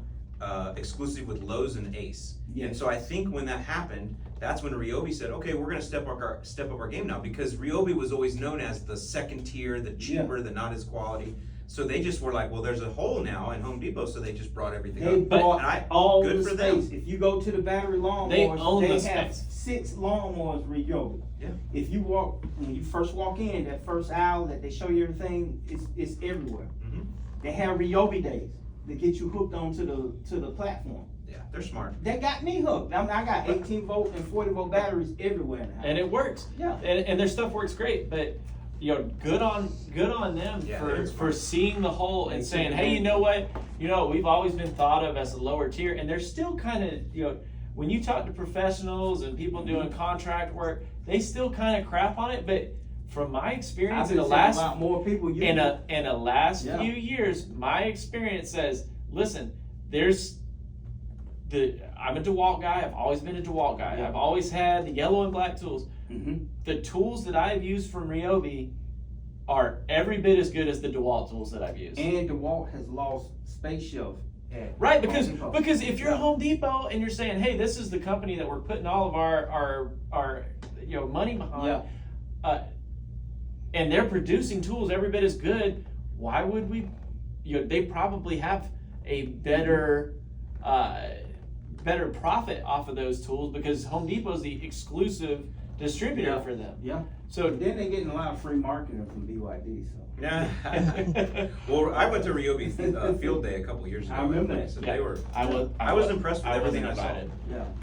exclusive with Lowe's and Ace. Yes. And so I think when that happened, that's when Ryobi said, okay, we're gonna step up our game now, because Ryobi was always known as the second tier, the cheaper, the not as quality. So they just were like, well, there's a hole now in Home Depot, so they just brought everything They up. bought And all good the for them. space. If you go to the battery lawnmowers, They own the have space. 6 lawnmowers Ryobi. Yeah. If you when you first walk in, that first aisle that they show you everything, it's everywhere. Mhm. They have Ryobi days to get you hooked onto the platform. Yeah, they're smart. That got me hooked. I got 18 volt and 40 volt batteries everywhere in the house. And it works. Yeah. And their stuff works great, but good on them Yeah, for they're smart. seeing the hole and They saying, took hey, you know what? We've always been thought of as a lower tier, and they're still kind of, when you talk to professionals and people doing contract work, they still kind of crap on it, but from my experience in the last a lot more people use in it. a last Yeah. few years, my experience says, listen, I'm a DeWalt guy. I've always been a DeWalt guy. Yeah. I've always had the yellow and black tools. Mhm. The tools that I've used from Ryobi are every bit as good as the DeWalt tools that I've used. And DeWalt has lost space shelf. Right, because Home Depot. because if you're Home Depot and you're saying, hey, this is the company that we're putting all of our money behind, and they're producing tools every bit as good, why would we? They probably have a better profit off of those tools because Home Depot is the exclusive distributor for them. Yeah. So Then they're getting a lot of free marketing from BYD. So. Yeah. Well, I went to Ryobi field day a couple years ago. I remember that. So Yeah. they were. I was impressed with I everything wasn't I saw. invited.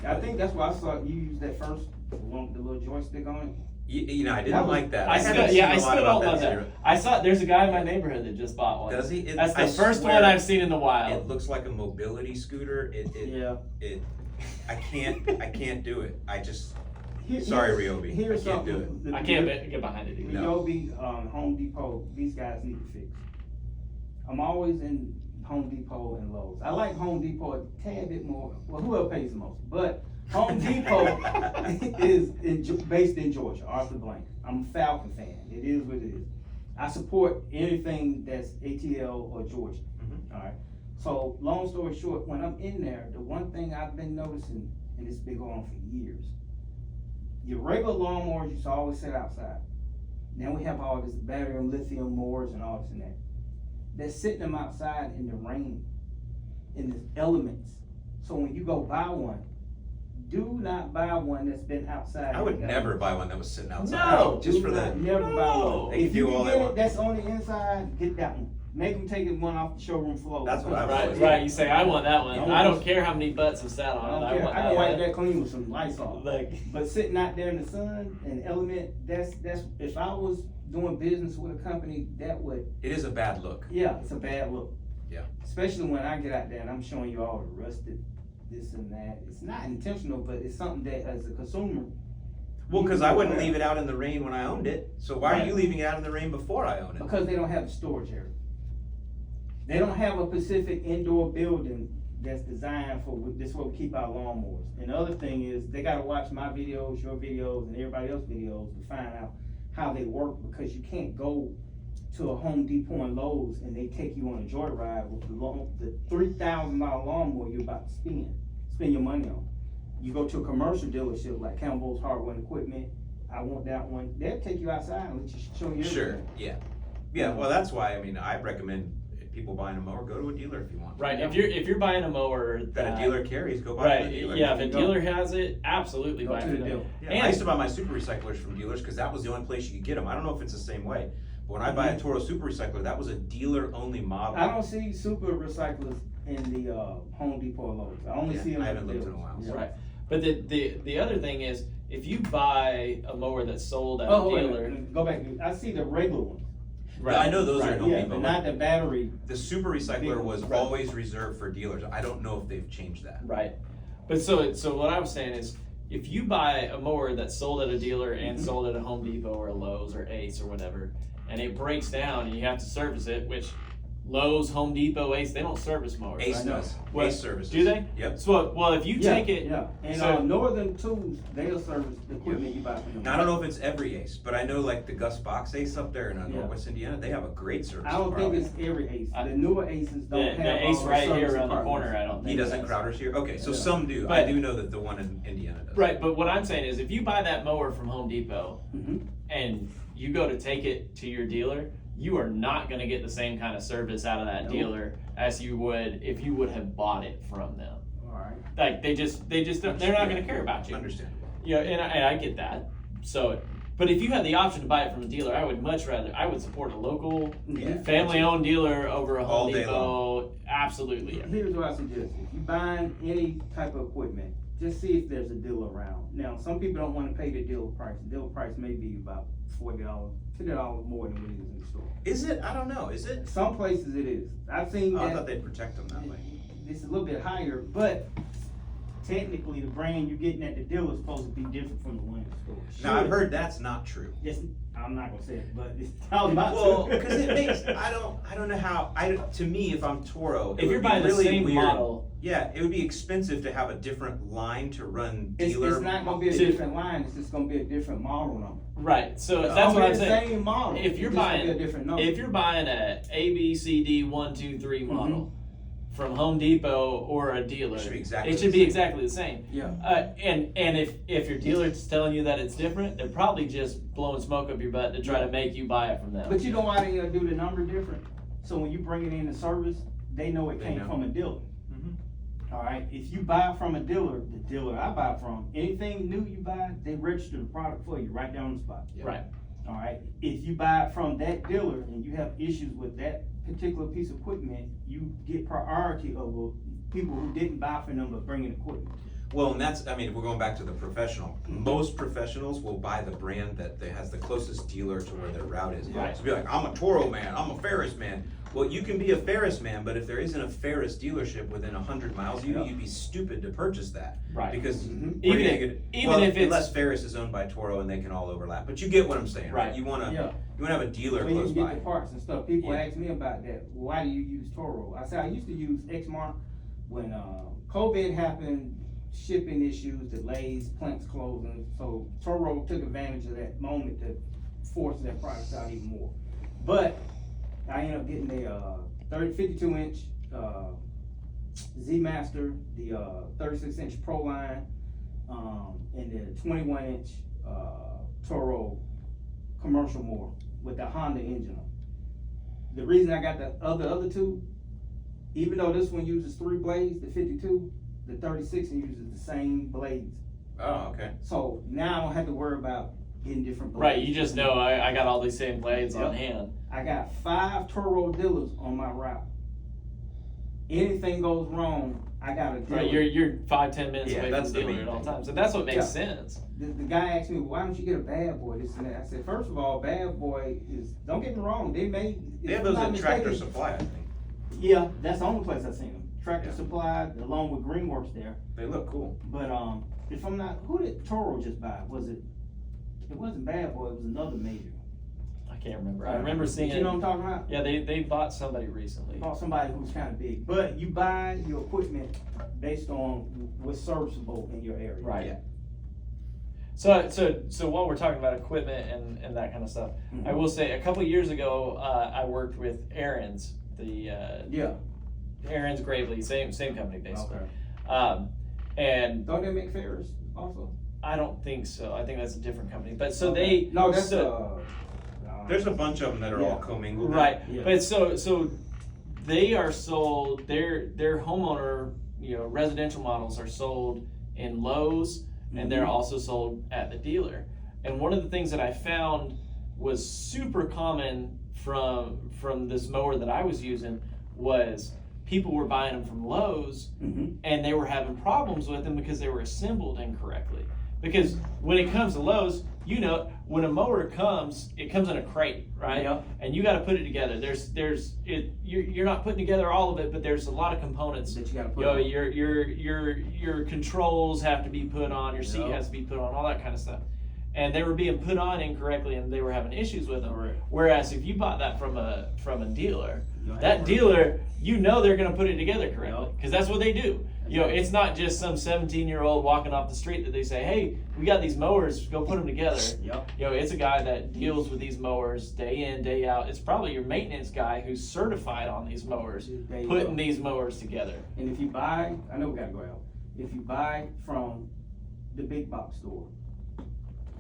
Yeah. I think that's why I saw you use that first one, the little joystick on it. I didn't like that. I haven't still seen a lot don't about love zero. that. I saw there's a guy in my neighborhood that just bought one. Does he? That's the I first swear one I've seen in the wild. It looks like a mobility scooter. I can't do it. Sorry, Ryobi. Here's I can't do something. I can't get behind it either. No. Ryobi, Home Depot, these guys need to fix. I'm always in Home Depot and Lowe's. I like Home Depot a tad bit more. Well, whoever pays the most, but Home Depot is based in Georgia, Arthur Blank. I'm a Falcon fan. It is what it is. I support anything that's ATL or Georgia. Mhm. All right. So long story short, when I'm in there, the one thing I've been noticing, and it's been going on for years, your regular lawnmowers used to always sit outside. Now we have all this battery and lithium mowers and all this and that. They're sitting them outside in the rain, in the elements. So when you go buy one, do not buy one that's been outside. I would never buy one that was sitting outside. No, just Do for not that. never buy No. one. They If can you do all can they get want. it that's on the inside, get that one. Make them take one off the showroom floor. That's what I Right, always- right. You say I want that one. I I don't want- care how many butts have sat I on it. don't I care. want I that can wipe one. that clean with some Lysol. Like, But sitting out there in the sun and element, that's, if I was doing business with a company, that would, It is a bad look. yeah, it's a bad look. Yeah. Especially when I get out there and I'm showing you all the rusted, this and that. It's not intentional, but it's something that as a consumer. Well, you because can I be wouldn't aware leave it out in the rain when I owned it. So why are Right. you leaving it out in the rain before I own it? Because they don't have the storage area. They don't have a specific indoor building that's designed for, this is where we keep our lawnmowers. And the other thing is, they gotta watch my videos, your videos, and everybody else's videos to find out how they work, because you can't go to a Home Depot and Lowe's and they take you on a joyride with the $3,000 lawnmower you're about to spend your money on. You go to a commercial dealership like Campbell's Hardware and Equipment, I want that one, they'll take you outside and let you show you Sure, everything. yeah. Yeah, well, that's why, I mean, I recommend if people buying a mower, go to a dealer if you want. right. If you're buying a mower That a dealer carries, go buy from right. a dealer. Yeah. If a Go. dealer has it, absolutely Go buy to it the from them. dealer. Yeah, And- I used to buy my super recyclers from dealers because that was the only place you could get them. I don't know if it's the same way, but when I buy a Toro super recycler, that was a dealer only model. I don't see super recyclers in the Home Depot or Lowe's. I only Yeah, see them. I at haven't the looked in a dealers. while, Yeah. Right. But the other thing is, if you buy a mower that's sold at a Oh, wait, dealer, go back. I see the regular ones. But I know those are Right, at Home yeah, Depot. but not the battery. The super recycler was Right. always reserved for dealers. I don't know if they've changed that. right? But so what I was saying is, if you buy a mower that's sold at a dealer and Mhm. sold at a Home Depot or a Lowe's or Ace or whatever, and it breaks down and you have to service it, which Lowe's, Home Depot, Ace, they don't service mowers. Ace I know. does. What? Ace services. Do they? Yep. So, well, if you Yeah, take it, Yeah, and so- Northern Tools, they'll service the equipment you buy from them. Now, I don't know if it's every Ace, but I know like the Gus Fox Ace up there in Yeah. Northwest Indiana, they have a great service. I don't think department. it's every Ace. The newer Aces don't have. the Ace all right service here around the departments. corner, I don't think He doesn't does. Crowder's here? Okay, so Yeah. some do. But- I do know that the one in Indiana does. Right, but what I'm saying is, if you buy that mower from Home Depot Mhm. and you go to take it to your dealer, you are not going to get the same kind of service out of that Nope. dealer as you would if you would have bought it from them. All right. Like they just don't, they're not going to care about you. Understandable. Yeah, and I get that. So, but if you had the option to buy it from a dealer, I would support a local Yeah. family-owned dealer over a All Home day Depot. Absolutely. Yeah. Here's what I suggest. If you're buying any type of equipment, just see if there's a deal around. Now, some people don't wanna pay the dealer price. The dealer price may be about $40, $50 more than what it is in the store. Is it? I don't know. Is it? Some places it is. I've seen Oh, I thought that, they'd protect them that way. it's a little bit higher, but technically the brand you're getting at the dealer is supposed to be different from the one in the store. Now, I've Sure. heard that's not true. It's, I'm not gonna say it, but it's, I was about to. Well, because it makes, I don't know how, to me, if I'm Toro, it If you're would be buying the really same weird. model, Yeah, it would be expensive to have a different line to run It's, dealer. it's not gonna be a See- different line, it's just gonna be a different model number. right? So It's that's gonna what be I'm the saying. Same model. If you're it's just gonna buying- be a different number. If you're buying a ABCD 1, 2, 3 model from Home Depot or a dealer, It should be exactly it the should be same. exactly the same. Yeah. And if your dealer's telling you that it's different, they're probably just blowing smoke up your butt to try to make you buy it from them. But you know why they do the number different? So when you bring it in the service, they know it They came know. from a dealer. Mhm. Alright, if you buy from a dealer, the dealer I buy from, anything new you buy, they register the product for you right down on the spot. Yeah. Right. Alright, if you buy it from that dealer and you have issues with that particular piece of equipment, you get priority over people who didn't buy from them but bringing equipment. Well, and that's, I mean, if we're going back to the professional, most professionals will buy the brand that has the closest dealer to where their route is. Right. So be like, I'm a Toro man, I'm a Ferris man. Well, you can be a Ferris man, but if there isn't a Ferris dealership within 100 miles of you, Yeah. you'd be stupid to purchase that. Right. Because Mhm. where are you Even gonna if- get it? even Well, if it's- unless Ferris is owned by Toro and they can all overlap. But you get what I'm saying, right? Right. You wanna Yeah. have a dealer When you close can by. get the parts and stuff, people Yeah. ask me about that, why do you use Toro? I said, I used to use Exmark when, COVID happened, shipping issues, delays, plants closing, so Toro took advantage of that moment to force that product out even more. But I ended up getting a 52 inch, Z-Master, the 36 inch Pro line, and the 21 inch, Toro commercial mower with the Honda engine on. The reason I got the other two, even though this one uses 3 blades, the 52, the 36 uses the same blades. Oh, okay. So now I don't have to worry about getting different blades. Right, you just know I got all these same blades on hand. I got 5 Toro dealers on my route. Anything goes wrong, I got a dealer. Right, you're 5-10 minutes Yeah, away that's from the the dealer main at all thing. times. So that's what makes sense. The guy asked me, why don't you get a bad boy, this and that. I said, first of all, bad boy is, don't get me wrong, they Have those at Tractor Supply, I think. Yeah, that's the only place I've seen them. Tractor Yeah. Supply, along with Greenworks there. They look cool. But if I'm not, who did Toro just buy? It wasn't Bad Boy, it was another major. I can't remember. I remember seeing. You know what I'm talking about? Yeah, they bought somebody recently. Bought somebody who's kind of big. But you buy your equipment based on what's serviceable in your area. Right. Yeah. So while we're talking about equipment and that kind of stuff, Mhm. I will say a couple of years ago I worked with Aaron's, Yeah. Aaron's Gravely, same company basically. Okay. And Don't they make Ferris also? I don't think so. I think that's a different company. But so they No, that's There's a bunch of them that are all Yeah. commingled. now. right. Yeah. But so they are sold. Their homeowner, residential models are sold in Lowe's, and they're Mhm. also sold at the dealer. And one of the things that I found was super common from this mower that I was using was people were buying them from Lowe's, Mhm. and they were having problems with them because they were assembled incorrectly. Because when it comes to Lowe's, when a mower comes, it comes in a crate, right? Yeah. And you got to put it together. You're not putting together all of it, but there's a lot of components. That you gotta put You know, on. your controls have to be put on, your seat Yeah. has to be put on, all that kind of stuff. And they were being put on incorrectly, and they were having issues with them. Correct. Whereas if you bought that from a dealer, You'll have that it. dealer, they're going to put it together correctly, Yep. because that's what they do. It's not just some 17-year-old walking off the street that they say, "Hey, we got these mowers, go put them together." Yep. It's a guy that deals with these mowers day in, day out. It's probably your maintenance guy who's certified on these mowers, There you putting go. these mowers together. And if you buy, I know we gotta go out. If you buy from the big box store,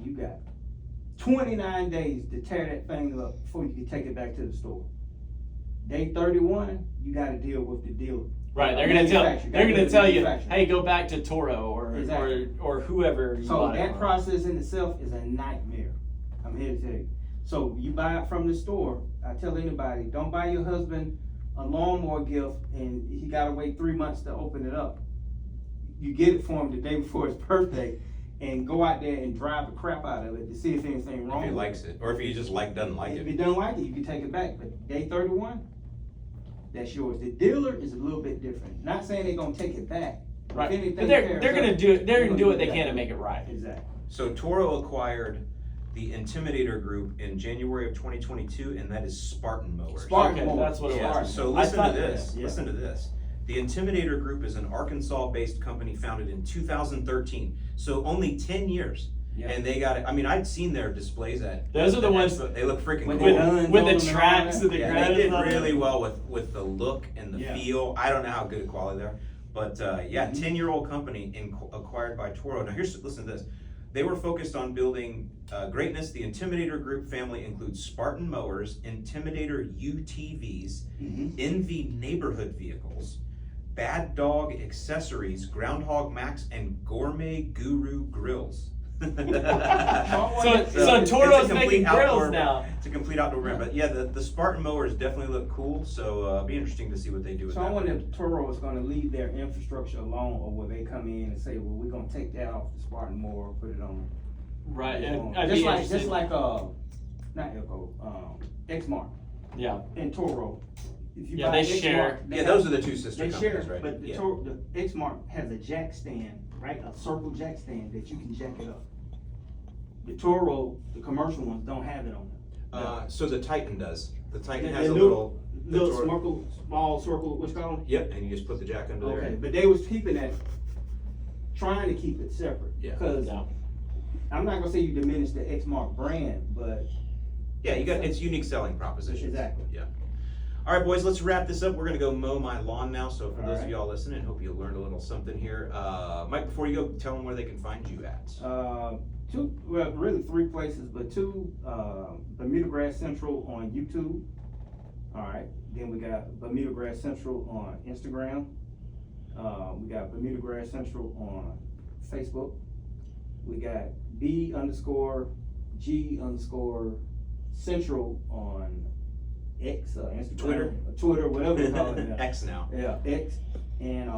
you got 29 days to tear that thing up before you can take it back to the store. Day 31, you gotta deal with the dealer. Right, they're gonna tell you, Manufacturer. "Hey, go back to Toro Exactly. or whoever." You So bought it that from." process in itself is a nightmare. I'm here to tell you. So you buy it from the store. I tell anybody, don't buy your husband a lawnmower gift and he gotta wait 3 months to open it up. You get it for him the day before his birthday and go out there and drive the crap out of it to see if anything wrong. If he with likes it, or if he just doesn't like If it. you don't like it, you can take it back. But day 31, that's yours. The dealer is a little bit different. Not saying they're gonna take it back. If Right, anything but they're tears gonna up, do it. They're gonna do what they that. can to make it right. Exactly. So Toro acquired the Intimidator Group in January of 2022, and that is Spartan mowers. Spartan Okay, mowers. that's what it Yeah, was. so I listen to thought this, that, yeah. listen to this. The Intimidator Group is an Arkansas-based company founded in 2013, so only 10 years. Yeah. And they got it, I'd seen their displays at. Those are the ones- Expo. They look freaking With cool. the With guns the on them and tracks all of that. the Yeah, ground. they did really well with the look and the Yeah. feel. I don't know how good a quality they are, but Mhm. 10-year-old company acquired by Toro. Now listen to this. They were focused on building greatness. The Intimidator Group family includes Spartan mowers, Intimidator UTVs, Mhm. Envy neighborhood vehicles, Bad Dog accessories, Groundhog Max, and Gourmet Guru grills. So It's Toro's a complete making outdoor- grills now. It's a complete outdoor brand, but yeah, the Spartan mowers definitely look cool, so it'll be interesting to see what they do with So I that. wonder if Toro is gonna leave their infrastructure alone, or will they come in and say, well, we're gonna take that off the Spartan mower, put it on. Right, this and one. I'd Just be like, interested. not Echo, Exmark Yeah, and Toro. If you Yeah, buy they share. Exmark, Yeah, those are the two sister They companies, share, right? but the Yeah. the Exmark has a jack stand, right, a circle jack stand that you can jack it up. The Toro, the commercial ones don't have it on them. So the Titan does. The Titan The has a little- little. Little small circle, what's it called? Yep, and you just put the jack under Okay, there. but they was keeping that, trying to keep it separate. Yeah. Cause yeah. I'm not gonna say you diminish the Exmark brand, but. Yeah, it's unique selling propositions. Exactly. Yeah. All right, boys, let's wrap this up. We're gonna go mow my lawn now. So for All those of right. y'all listening, hope you learned a little something here. Mike, before you go, tell them where they can find you at. Really 3 places, but 2, Bermuda Grass Central on YouTube. Alright, then we got Bermuda Grass Central on Instagram. We got Bermuda Grass Central on Facebook. We got B_J G_Central on X, Instagram, Twitter. Twitter, whatever you call it now. X now. Yeah, X. And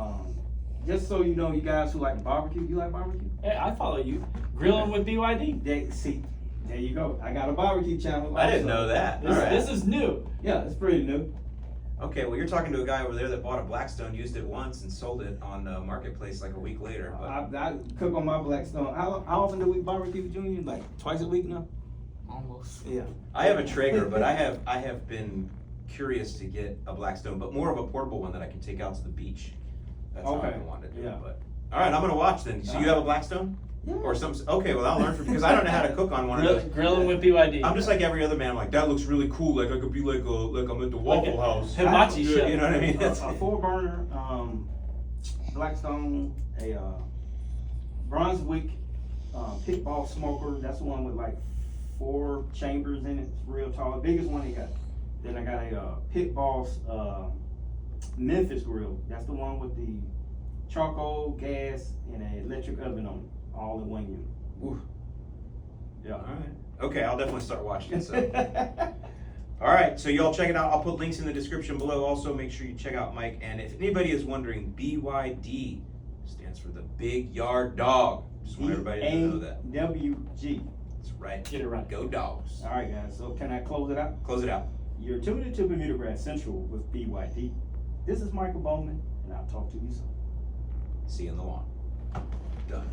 just so you know, you guys who like barbecue, you like barbecue? Hey, I follow you. Grilling with BYD. There you go. I got a barbecue channel. I didn't also. know that. This, All right. this is new. Yeah, it's pretty new. Okay, well, you're talking to a guy over there that bought a Blackstone, used it once, and sold it on Marketplace like a week later. But I cook on my Blackstone. How often do we barbecue, Junior? Like twice a week now? Almost. Yeah. I have a Traeger, but I have been curious to get a Blackstone, but more of a portable one that I can take out to the beach. That's how I've been wanting to do it. But all right, I'm gonna watch then. So you have a Blackstone? Yeah. Or some? Okay, well I'll learn from because I don't know how to cook on one of those. Grilling with BYD. I'm just like every other man. I'm like, that looks really cool. Like I could be like I'm at the Waffle House. Hibachi chef. You know what I mean? A 4-burner Blackstone, a Brunswick pit ball smoker. That's the one with like 4 chambers in it. It's real tall. The biggest one they got. Then I got a pit boss Memphis grill. That's the one with the charcoal, gas, and an electric oven on it, all in one unit. Ooh. Yeah. All right. Okay, I'll definitely start watching it. So. All right, so y'all check it out. I'll put links in the description below. Also, make sure you check out Mike. And if anybody is wondering, BYD stands for the Big Yard Dog. Just want everybody to know that. WG. That's right. Get it right. Go Dogs. All right, guys. So can I close it out? Close it out. You're tuned into Bermuda Grand Central with BYD. This is Michael Bowman, and I'll talk to you soon. See you in the lawn. Done.